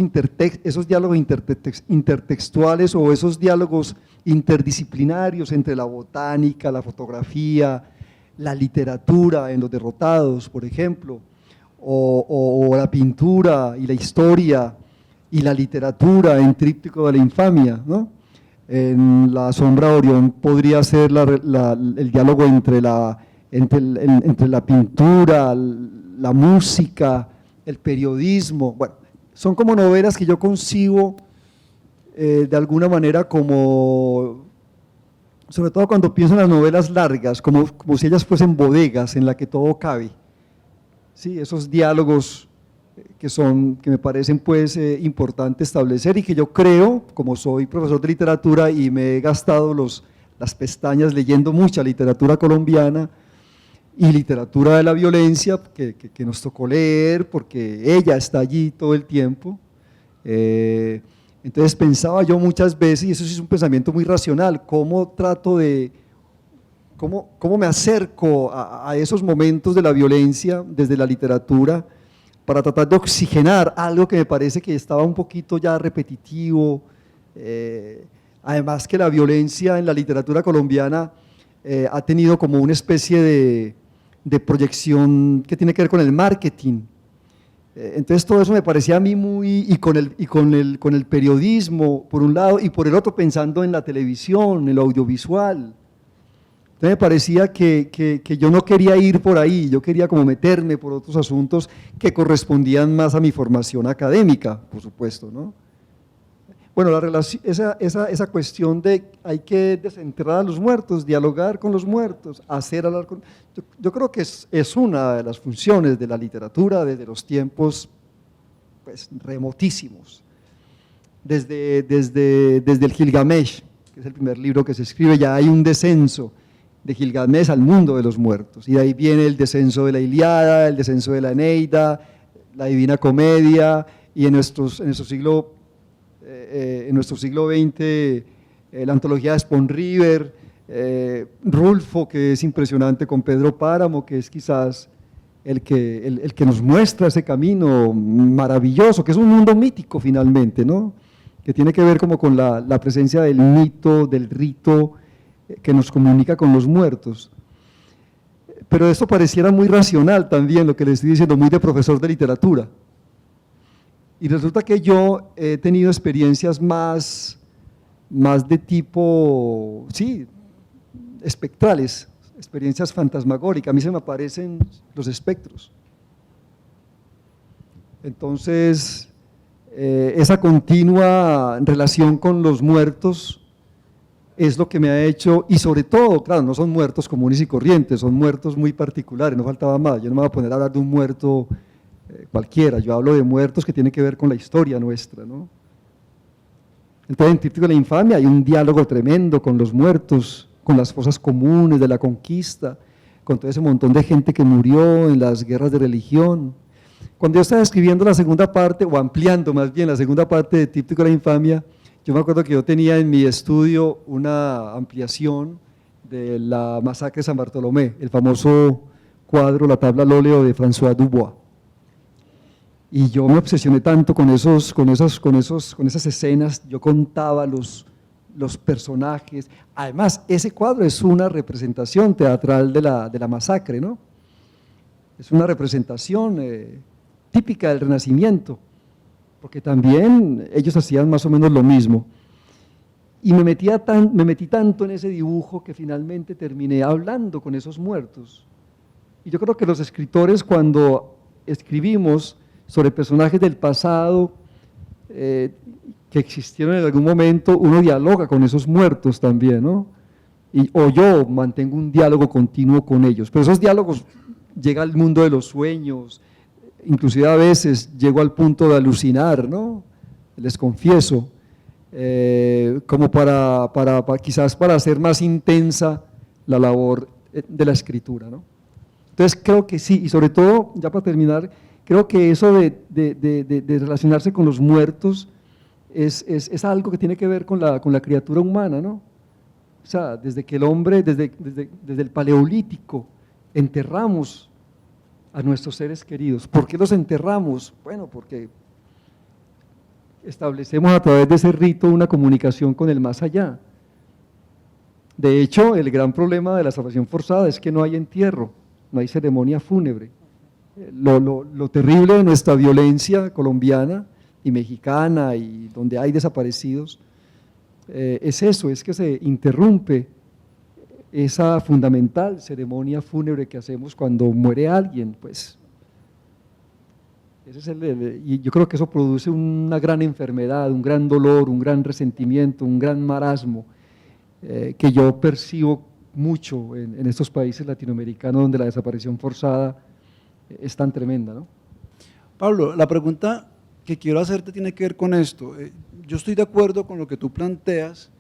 intertextuales, o esos diálogos interdisciplinarios entre la botánica, la fotografía, la literatura en Los Derrotados, por ejemplo, o la pintura y la historia y la literatura en Tríptico de la Infamia, ¿no? En La Sombra de Orión podría ser el diálogo entre la pintura, la música, el periodismo. Bueno, son como novelas que yo concibo de alguna manera como, sobre todo cuando pienso en las novelas largas, como si ellas fuesen bodegas en las que todo cabe. Sí, esos diálogos que me parecen pues importante establecer, y que yo creo, como soy profesor de literatura y me he gastado las pestañas leyendo mucha literatura colombiana y literatura de la violencia, que nos tocó leer porque ella está allí todo el tiempo, entonces pensaba yo muchas veces, y eso sí es un pensamiento muy racional, cómo me acerco a esos momentos de la violencia desde la literatura, para tratar de oxigenar algo que me parece que estaba un poquito ya repetitivo. Además que la violencia en la literatura colombiana ha tenido como una especie de proyección que tiene que ver con el marketing. Entonces todo eso me parecía a mí y con el periodismo por un lado, y por el otro pensando en la televisión, en lo audiovisual. Entonces me parecía que yo no quería ir por ahí, yo quería como meterme por otros asuntos que correspondían más a mi formación académica, por supuesto, ¿no? Bueno, esa cuestión de hay que desenterrar a los muertos, dialogar con los muertos, hablar con… Yo creo que es una de las funciones de la literatura desde los tiempos pues, remotísimos, desde el Gilgamesh, que es el primer libro que se escribe, ya hay un descenso de Gilgamesh al mundo de los muertos, y de ahí viene el descenso de la Ilíada, el descenso de la Eneida, la Divina Comedia, y en nuestro siglo XX, la antología de Spawn River, Rulfo, que es impresionante, con Pedro Páramo, que es quizás el que nos muestra ese camino maravilloso, que es un mundo mítico finalmente, ¿no? Que tiene que ver como con la presencia del mito, del rito, que nos comunica con los muertos. Pero esto pareciera muy racional también, lo que le estoy diciendo, muy de profesor de literatura. Y resulta que yo he tenido experiencias más de tipo, sí, espectrales, experiencias fantasmagóricas. A mí se me aparecen los espectros. Entonces, esa continua relación con los muertos es lo que me ha hecho, y sobre todo, claro, no son muertos comunes y corrientes, son muertos muy particulares, no faltaba más, yo no me voy a poner a hablar de un muerto cualquiera, yo hablo de muertos que tienen que ver con la historia nuestra, ¿no? Entonces en Tríptico de la Infamia hay un diálogo tremendo con los muertos, con las fosas comunes de la conquista, con todo ese montón de gente que murió en las guerras de religión. Cuando yo estaba escribiendo la segunda parte, o ampliando más bien la segunda parte de Tríptico de la Infamia, yo me acuerdo que yo tenía en mi estudio una ampliación de la masacre de San Bartolomé, el famoso cuadro, la tabla al óleo de François Dubois. Y yo me obsesioné tanto con esas escenas, yo contaba los personajes. Además, ese cuadro es una representación teatral de la masacre, ¿no? Es una representación típica del Renacimiento, porque también ellos hacían más o menos lo mismo. Y me metí tanto en ese dibujo que finalmente terminé hablando con esos muertos. Y yo creo que los escritores, cuando escribimos sobre personajes del pasado que existieron en algún momento, uno dialoga con esos muertos también, ¿no? O yo mantengo un diálogo continuo con ellos, pero esos diálogos llegan al mundo de los sueños, inclusive a veces llego al punto de alucinar, ¿no? Les confieso, como quizás para hacer más intensa la labor de la escritura, ¿no? Entonces creo que sí, y sobre todo, ya para terminar, creo que eso de relacionarse con los muertos es algo que tiene que ver con la criatura humana, ¿no? O sea, desde que el hombre, desde el Paleolítico, enterramos a nuestros seres queridos. ¿Por qué los enterramos? Bueno, porque establecemos a través de ese rito una comunicación con el más allá. De hecho, el gran problema de la desaparición forzada es que no hay entierro, no hay ceremonia fúnebre. Lo terrible de nuestra violencia colombiana y mexicana y donde hay desaparecidos es eso, es que se interrumpe esa fundamental ceremonia fúnebre que hacemos cuando muere alguien, pues. Y yo creo que eso produce una gran enfermedad, un gran dolor, un gran resentimiento, un gran marasmo que yo percibo mucho en estos países latinoamericanos donde la desaparición forzada es tan tremenda, ¿no? Pablo, la pregunta que quiero hacerte tiene que ver con esto. Yo estoy de acuerdo con lo que tú planteas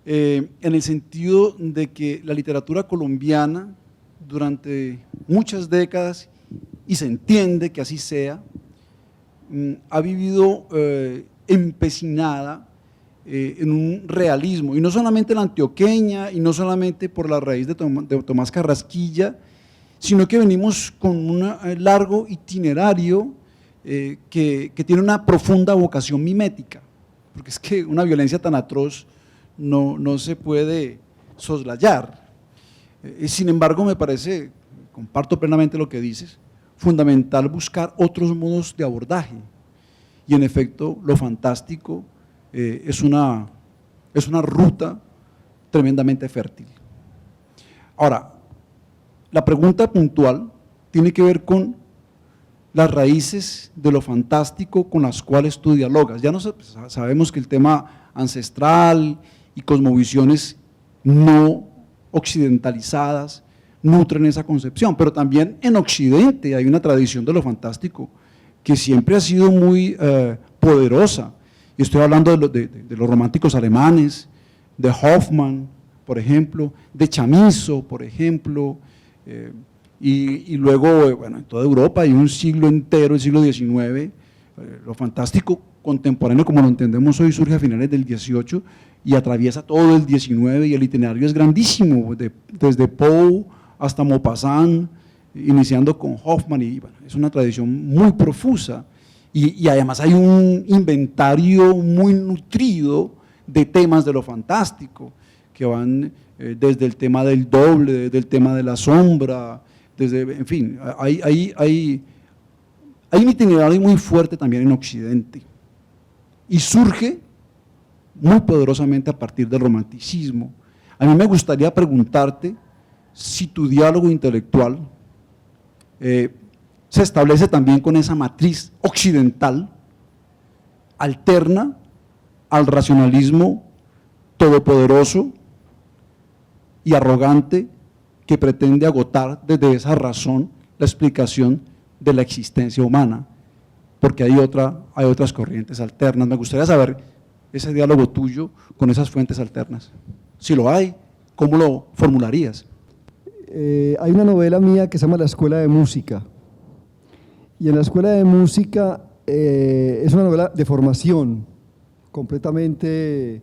en el sentido de que la literatura colombiana durante muchas décadas, y se entiende que así sea, ha vivido empecinada en un realismo, y no solamente la antioqueña, y no solamente por la raíz de Tomás Carrasquilla, sino que venimos con un largo itinerario que tiene una profunda vocación mimética, porque es que una violencia tan atroz no se puede soslayar. Sin embargo, me parece, comparto plenamente lo que dices, fundamental buscar otros modos de abordaje, y en efecto lo fantástico es una ruta tremendamente fértil. Ahora, la pregunta puntual tiene que ver con las raíces de lo fantástico con las cuales tú dialogas. Ya sabemos que el tema ancestral y cosmovisiones no occidentalizadas nutren esa concepción, pero también en Occidente hay una tradición de lo fantástico que siempre ha sido muy poderosa. Y estoy hablando de los románticos alemanes, de Hoffmann, por ejemplo, de Chamizo, por ejemplo, y luego, bueno, en toda Europa hay un siglo entero, el siglo XIX, lo fantástico contemporáneo como lo entendemos hoy surge a finales del XVIII y atraviesa todo el XIX, y el itinerario es grandísimo, desde Poe hasta Maupassant, iniciando con Hoffmann, y bueno, es una tradición muy profusa, y además hay un inventario muy nutrido de temas de lo fantástico, que van desde el tema del doble, desde el tema de la sombra, en fin, hay un itinerario muy fuerte también en Occidente, y surge muy poderosamente a partir del romanticismo. A mí me gustaría preguntarte si tu diálogo intelectual se establece también con esa matriz occidental alterna al racionalismo todopoderoso y arrogante que pretende agotar desde esa razón la explicación de la existencia humana, porque hay otras corrientes alternas. Me gustaría saber ese diálogo tuyo con esas fuentes alternas. Si lo hay, ¿cómo lo formularías? Hay una novela mía que se llama La Escuela de Música, y en La Escuela de Música es una novela de formación, completamente,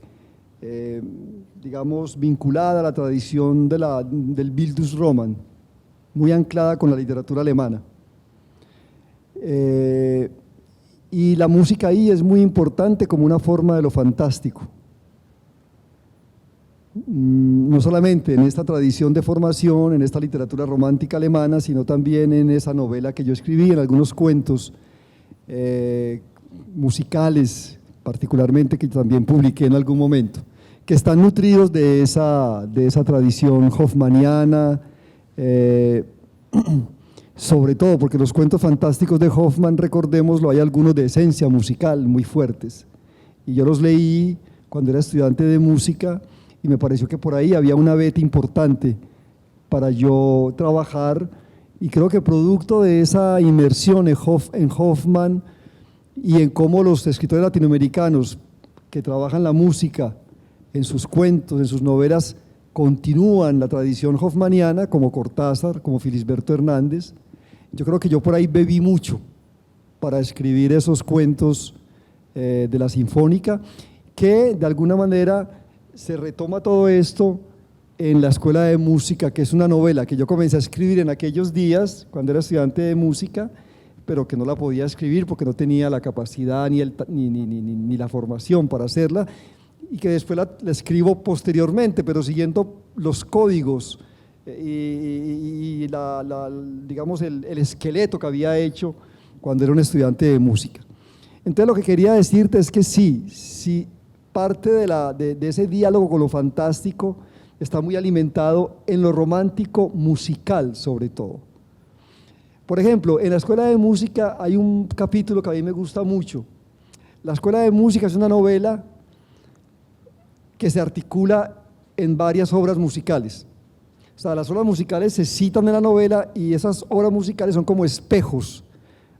digamos, vinculada a la tradición del Bildungsroman, muy anclada con la literatura alemana. Y la música ahí es muy importante como una forma de lo fantástico. No solamente en esta tradición de formación, en esta literatura romántica alemana, sino también en esa novela que yo escribí, en algunos cuentos musicales, particularmente, que también publiqué en algún momento, que están nutridos de esa tradición hoffmanniana, sobre todo porque los cuentos fantásticos de Hoffmann, recordémoslo, hay algunos de esencia musical muy fuertes, y yo los leí cuando era estudiante de música, y me pareció que por ahí había una veta importante para yo trabajar, y creo que producto de esa inmersión en Hoffmann y en cómo los escritores latinoamericanos que trabajan la música en sus cuentos, en sus novelas, continúan la tradición hoffmanniana, como Cortázar, como Felisberto Hernández, yo creo que yo por ahí bebí mucho para escribir esos cuentos de la Sinfónica, que de alguna manera se retoma todo esto en La Escuela de Música, que es una novela que yo comencé a escribir en aquellos días, cuando era estudiante de música, pero que no la podía escribir porque no tenía la capacidad ni la formación para hacerla, y que después la escribo posteriormente, pero siguiendo los códigos y digamos el esqueleto que había hecho cuando era un estudiante de música. Entonces lo que quería decirte es que sí, parte de ese diálogo con lo fantástico está muy alimentado en lo romántico musical, sobre todo. Por ejemplo, en La Escuela de Música hay un capítulo que a mí me gusta mucho. La Escuela de Música es una novela que se articula en varias obras musicales. O sea, las obras musicales se citan en la novela, y esas obras musicales son como espejos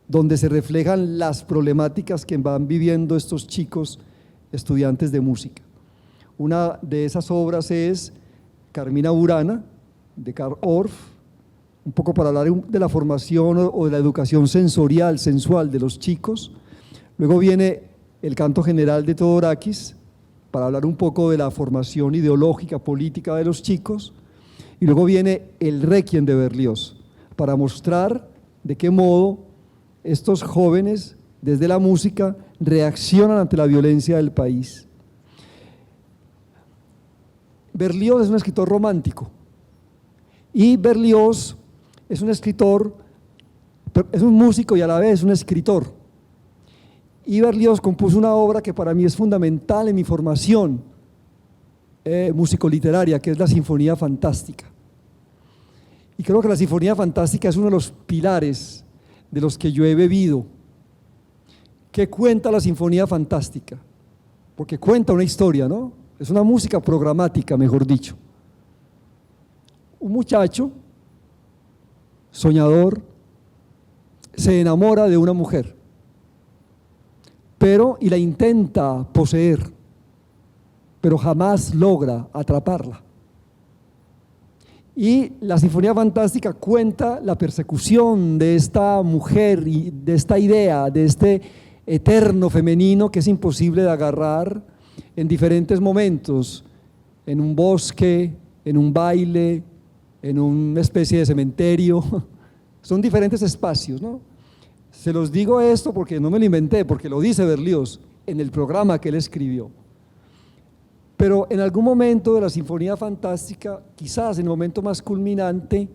donde se reflejan las problemáticas que van viviendo estos chicos estudiantes de música. Una de esas obras es Carmina Burana, de Karl Orff, un poco para hablar de la formación o de la educación sensorial, sensual de los chicos. Luego viene el Canto General de Theodorakis, para hablar un poco de la formación ideológica, política de los chicos. Y luego viene el Requiem de Berlioz, para mostrar de qué modo estos jóvenes, desde la música, reaccionan ante la violencia del país. Berlioz es un escritor romántico, y Berlioz es un escritor, es un músico y a la vez un escritor. Y Berlioz compuso una obra que para mí es fundamental en mi formación músico-literaria, que es la Sinfonía Fantástica. Y creo que la Sinfonía Fantástica es uno de los pilares de los que yo he bebido. ¿Qué cuenta la Sinfonía Fantástica? Porque cuenta una historia, ¿no? Es una música programática, mejor dicho. Un muchacho soñador se enamora de una mujer, y la intenta poseer, pero jamás logra atraparla. Y la Sinfonía Fantástica cuenta la persecución de esta mujer y de esta idea, de este eterno femenino que es imposible de agarrar en diferentes momentos, en un bosque, en un baile, en una especie de cementerio. Son diferentes espacios, ¿no? Se los digo esto porque no me lo inventé, porque lo dice Berlioz en el programa que él escribió. Pero en algún momento de la Sinfonía Fantástica, quizás en el momento más culminante,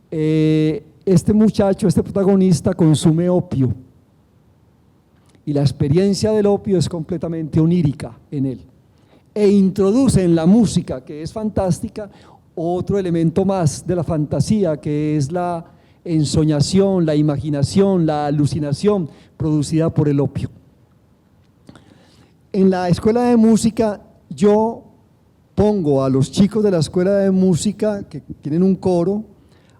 este muchacho, este protagonista, consume opio, y la experiencia del opio es completamente onírica en él, e introduce en la música, que es fantástica, otro elemento más de la fantasía, que es la ensoñación, la imaginación, la alucinación producida por el opio. en la escuela de música yo pongo a los chicos de la escuela de música que tienen un coro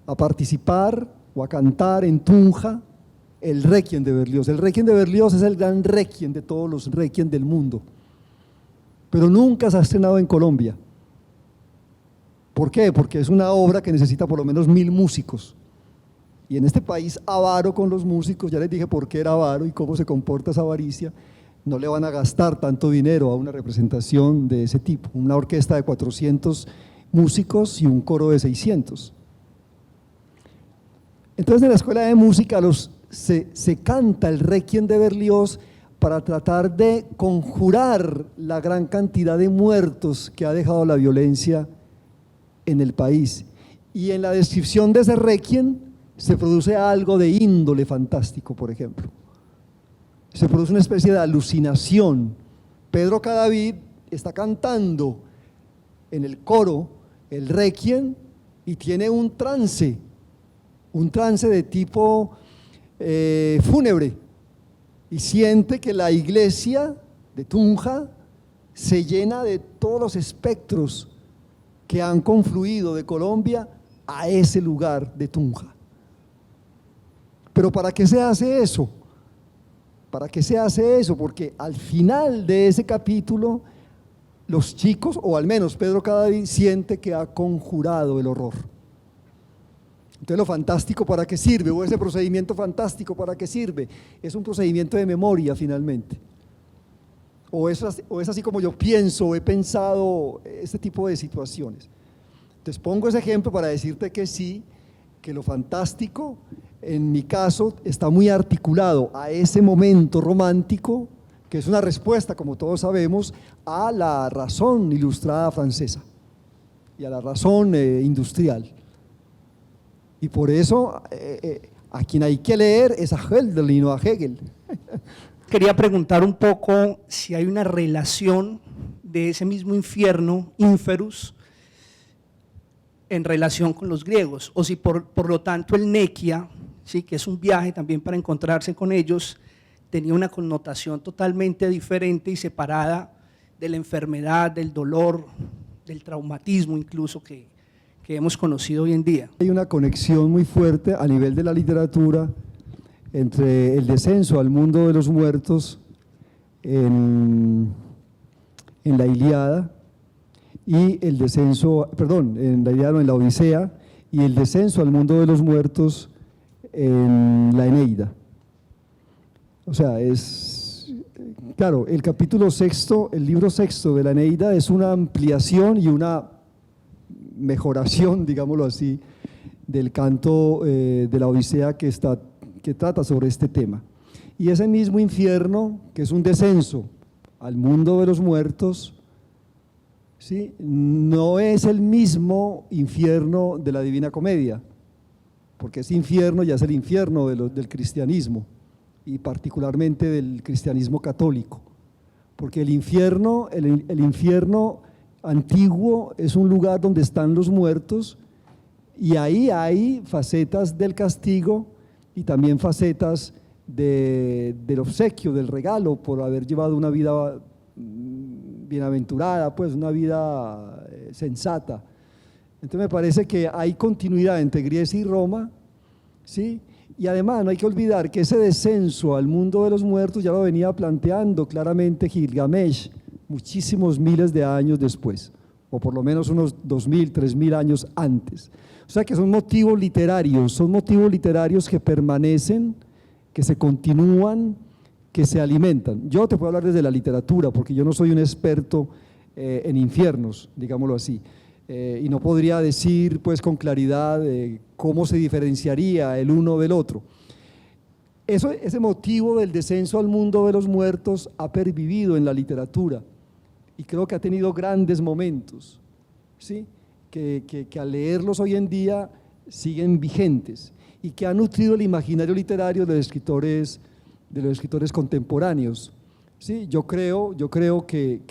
a participar o a cantar en Tunja el Requiem de Berlioz. El Requiem de Berlioz es el gran Requiem de todos los Requiem del mundo, pero nunca se ha estrenado en Colombia. ¿Por qué? Porque es una obra que necesita por lo menos 1000 músicos. Y en este país avaro con los músicos, ya les dije por qué era avaro y cómo se comporta esa avaricia, no le van a gastar tanto dinero a una representación de ese tipo, una orquesta de 400 músicos y un coro de 600. Entonces en la escuela de música se canta el Requiem de Berlioz para tratar de conjurar la gran cantidad de muertos que ha dejado la violencia en el país. Y en la descripción de ese Requiem se produce algo de índole fantástico, por ejemplo. Se produce una especie de alucinación. Pedro Cadavid está cantando en el coro el Requiem y tiene un trance de tipo fúnebre, y siente que la iglesia de Tunja se llena de todos los espectros que han confluido de Colombia a ese lugar de Tunja. Pero ¿para qué se hace eso? ¿Para qué se hace eso? Porque al final de ese capítulo los chicos, o al menos Pedro Cadavid, siente que ha conjurado el horror. Entonces, lo fantástico, ¿para qué sirve? O ese procedimiento fantástico, ¿para qué sirve? Es un procedimiento de memoria, finalmente. O es así como yo pienso, he pensado este tipo de situaciones. Entonces, pongo ese ejemplo para decirte que sí, que lo fantástico, en mi caso, está muy articulado a ese momento romántico, que es una respuesta, como todos sabemos, a la razón ilustrada francesa y a la razón industrial. Y por eso a quien hay que leer es a Hölderlin y no a Hegel. Quería preguntar un poco si hay una relación de ese mismo infierno, Inferus, en relación con los griegos, o si por lo tanto el Nequia, ¿sí?, que es un viaje también para encontrarse con ellos, tenía una connotación totalmente diferente y separada de la enfermedad, del dolor, del traumatismo incluso que hemos conocido hoy en día. Hay una conexión muy fuerte a nivel de la literatura entre el descenso al mundo de los muertos en la Ilíada y el descenso, perdón, en la Ilíada no, en la Odisea, y el descenso al mundo de los muertos en la Eneida. O sea, claro, el capítulo sexto, el libro sexto de la Eneida es una ampliación y una mejoración, digámoslo así, del canto de la Odisea que trata sobre este tema. Y ese mismo infierno, que es un descenso al mundo de los muertos, ¿sí?, no es el mismo infierno de la Divina Comedia, porque ese infierno ya es el infierno del cristianismo, y particularmente del cristianismo católico, porque el infierno antiguo es un lugar donde están los muertos, y ahí hay facetas del castigo y también facetas del obsequio, del regalo, por haber llevado una vida bienaventurada, pues una vida sensata. Entonces me parece que hay continuidad entre Grecia y Roma, ¿sí? Y además no hay que olvidar que ese descenso al mundo de los muertos ya lo venía planteando claramente Gilgamesh muchísimos miles de años después, o por lo menos unos 2000, 3000 años antes. O sea que son motivos literarios que permanecen, que se continúan, que se alimentan. Yo te puedo hablar desde la literatura, porque yo no soy un experto en infiernos, digámoslo así, y no podría decir pues con claridad cómo se diferenciaría el uno del otro. Ese motivo del descenso al mundo de los muertos ha pervivido en la literatura y creo que ha tenido grandes momentos, ¿sí?, que al leerlos hoy en día siguen vigentes y que han nutrido el imaginario literario de los escritores contemporáneos. ¿Sí? Yo creo que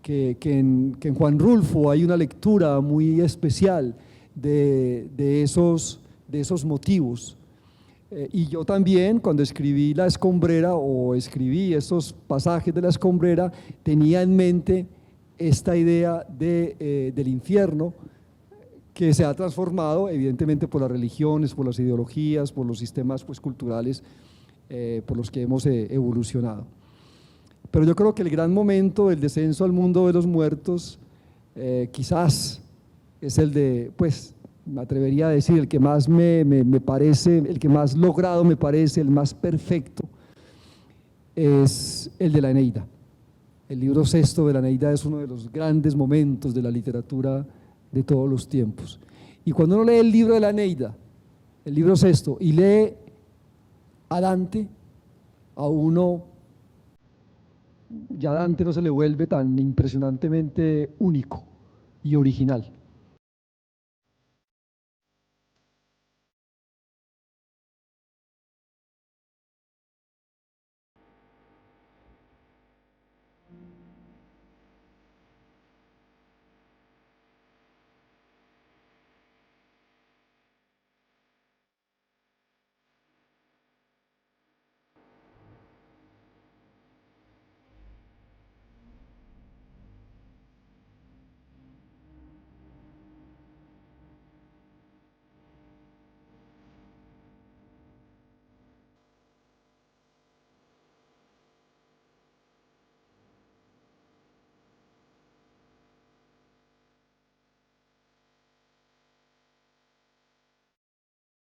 en Juan Rulfo hay una lectura muy especial de esos motivos. Y yo también, cuando escribí La Escombrera o escribí estos pasajes de La Escombrera, tenía en mente esta idea del infierno, que se ha transformado evidentemente por las religiones, por las ideologías, por los sistemas pues, culturales por los que hemos evolucionado. Pero yo creo que el gran momento del descenso al mundo de los muertos quizás es el de, pues, me atrevería a decir, el que más me parece, el que más logrado me parece, el más perfecto, es el de la Eneida. El libro sexto de la Eneida es uno de los grandes momentos de la literatura de todos los tiempos. Y cuando uno lee el libro de la Eneida, el libro sexto, y lee a Dante, a uno, ya Dante no se le vuelve tan impresionantemente único y original.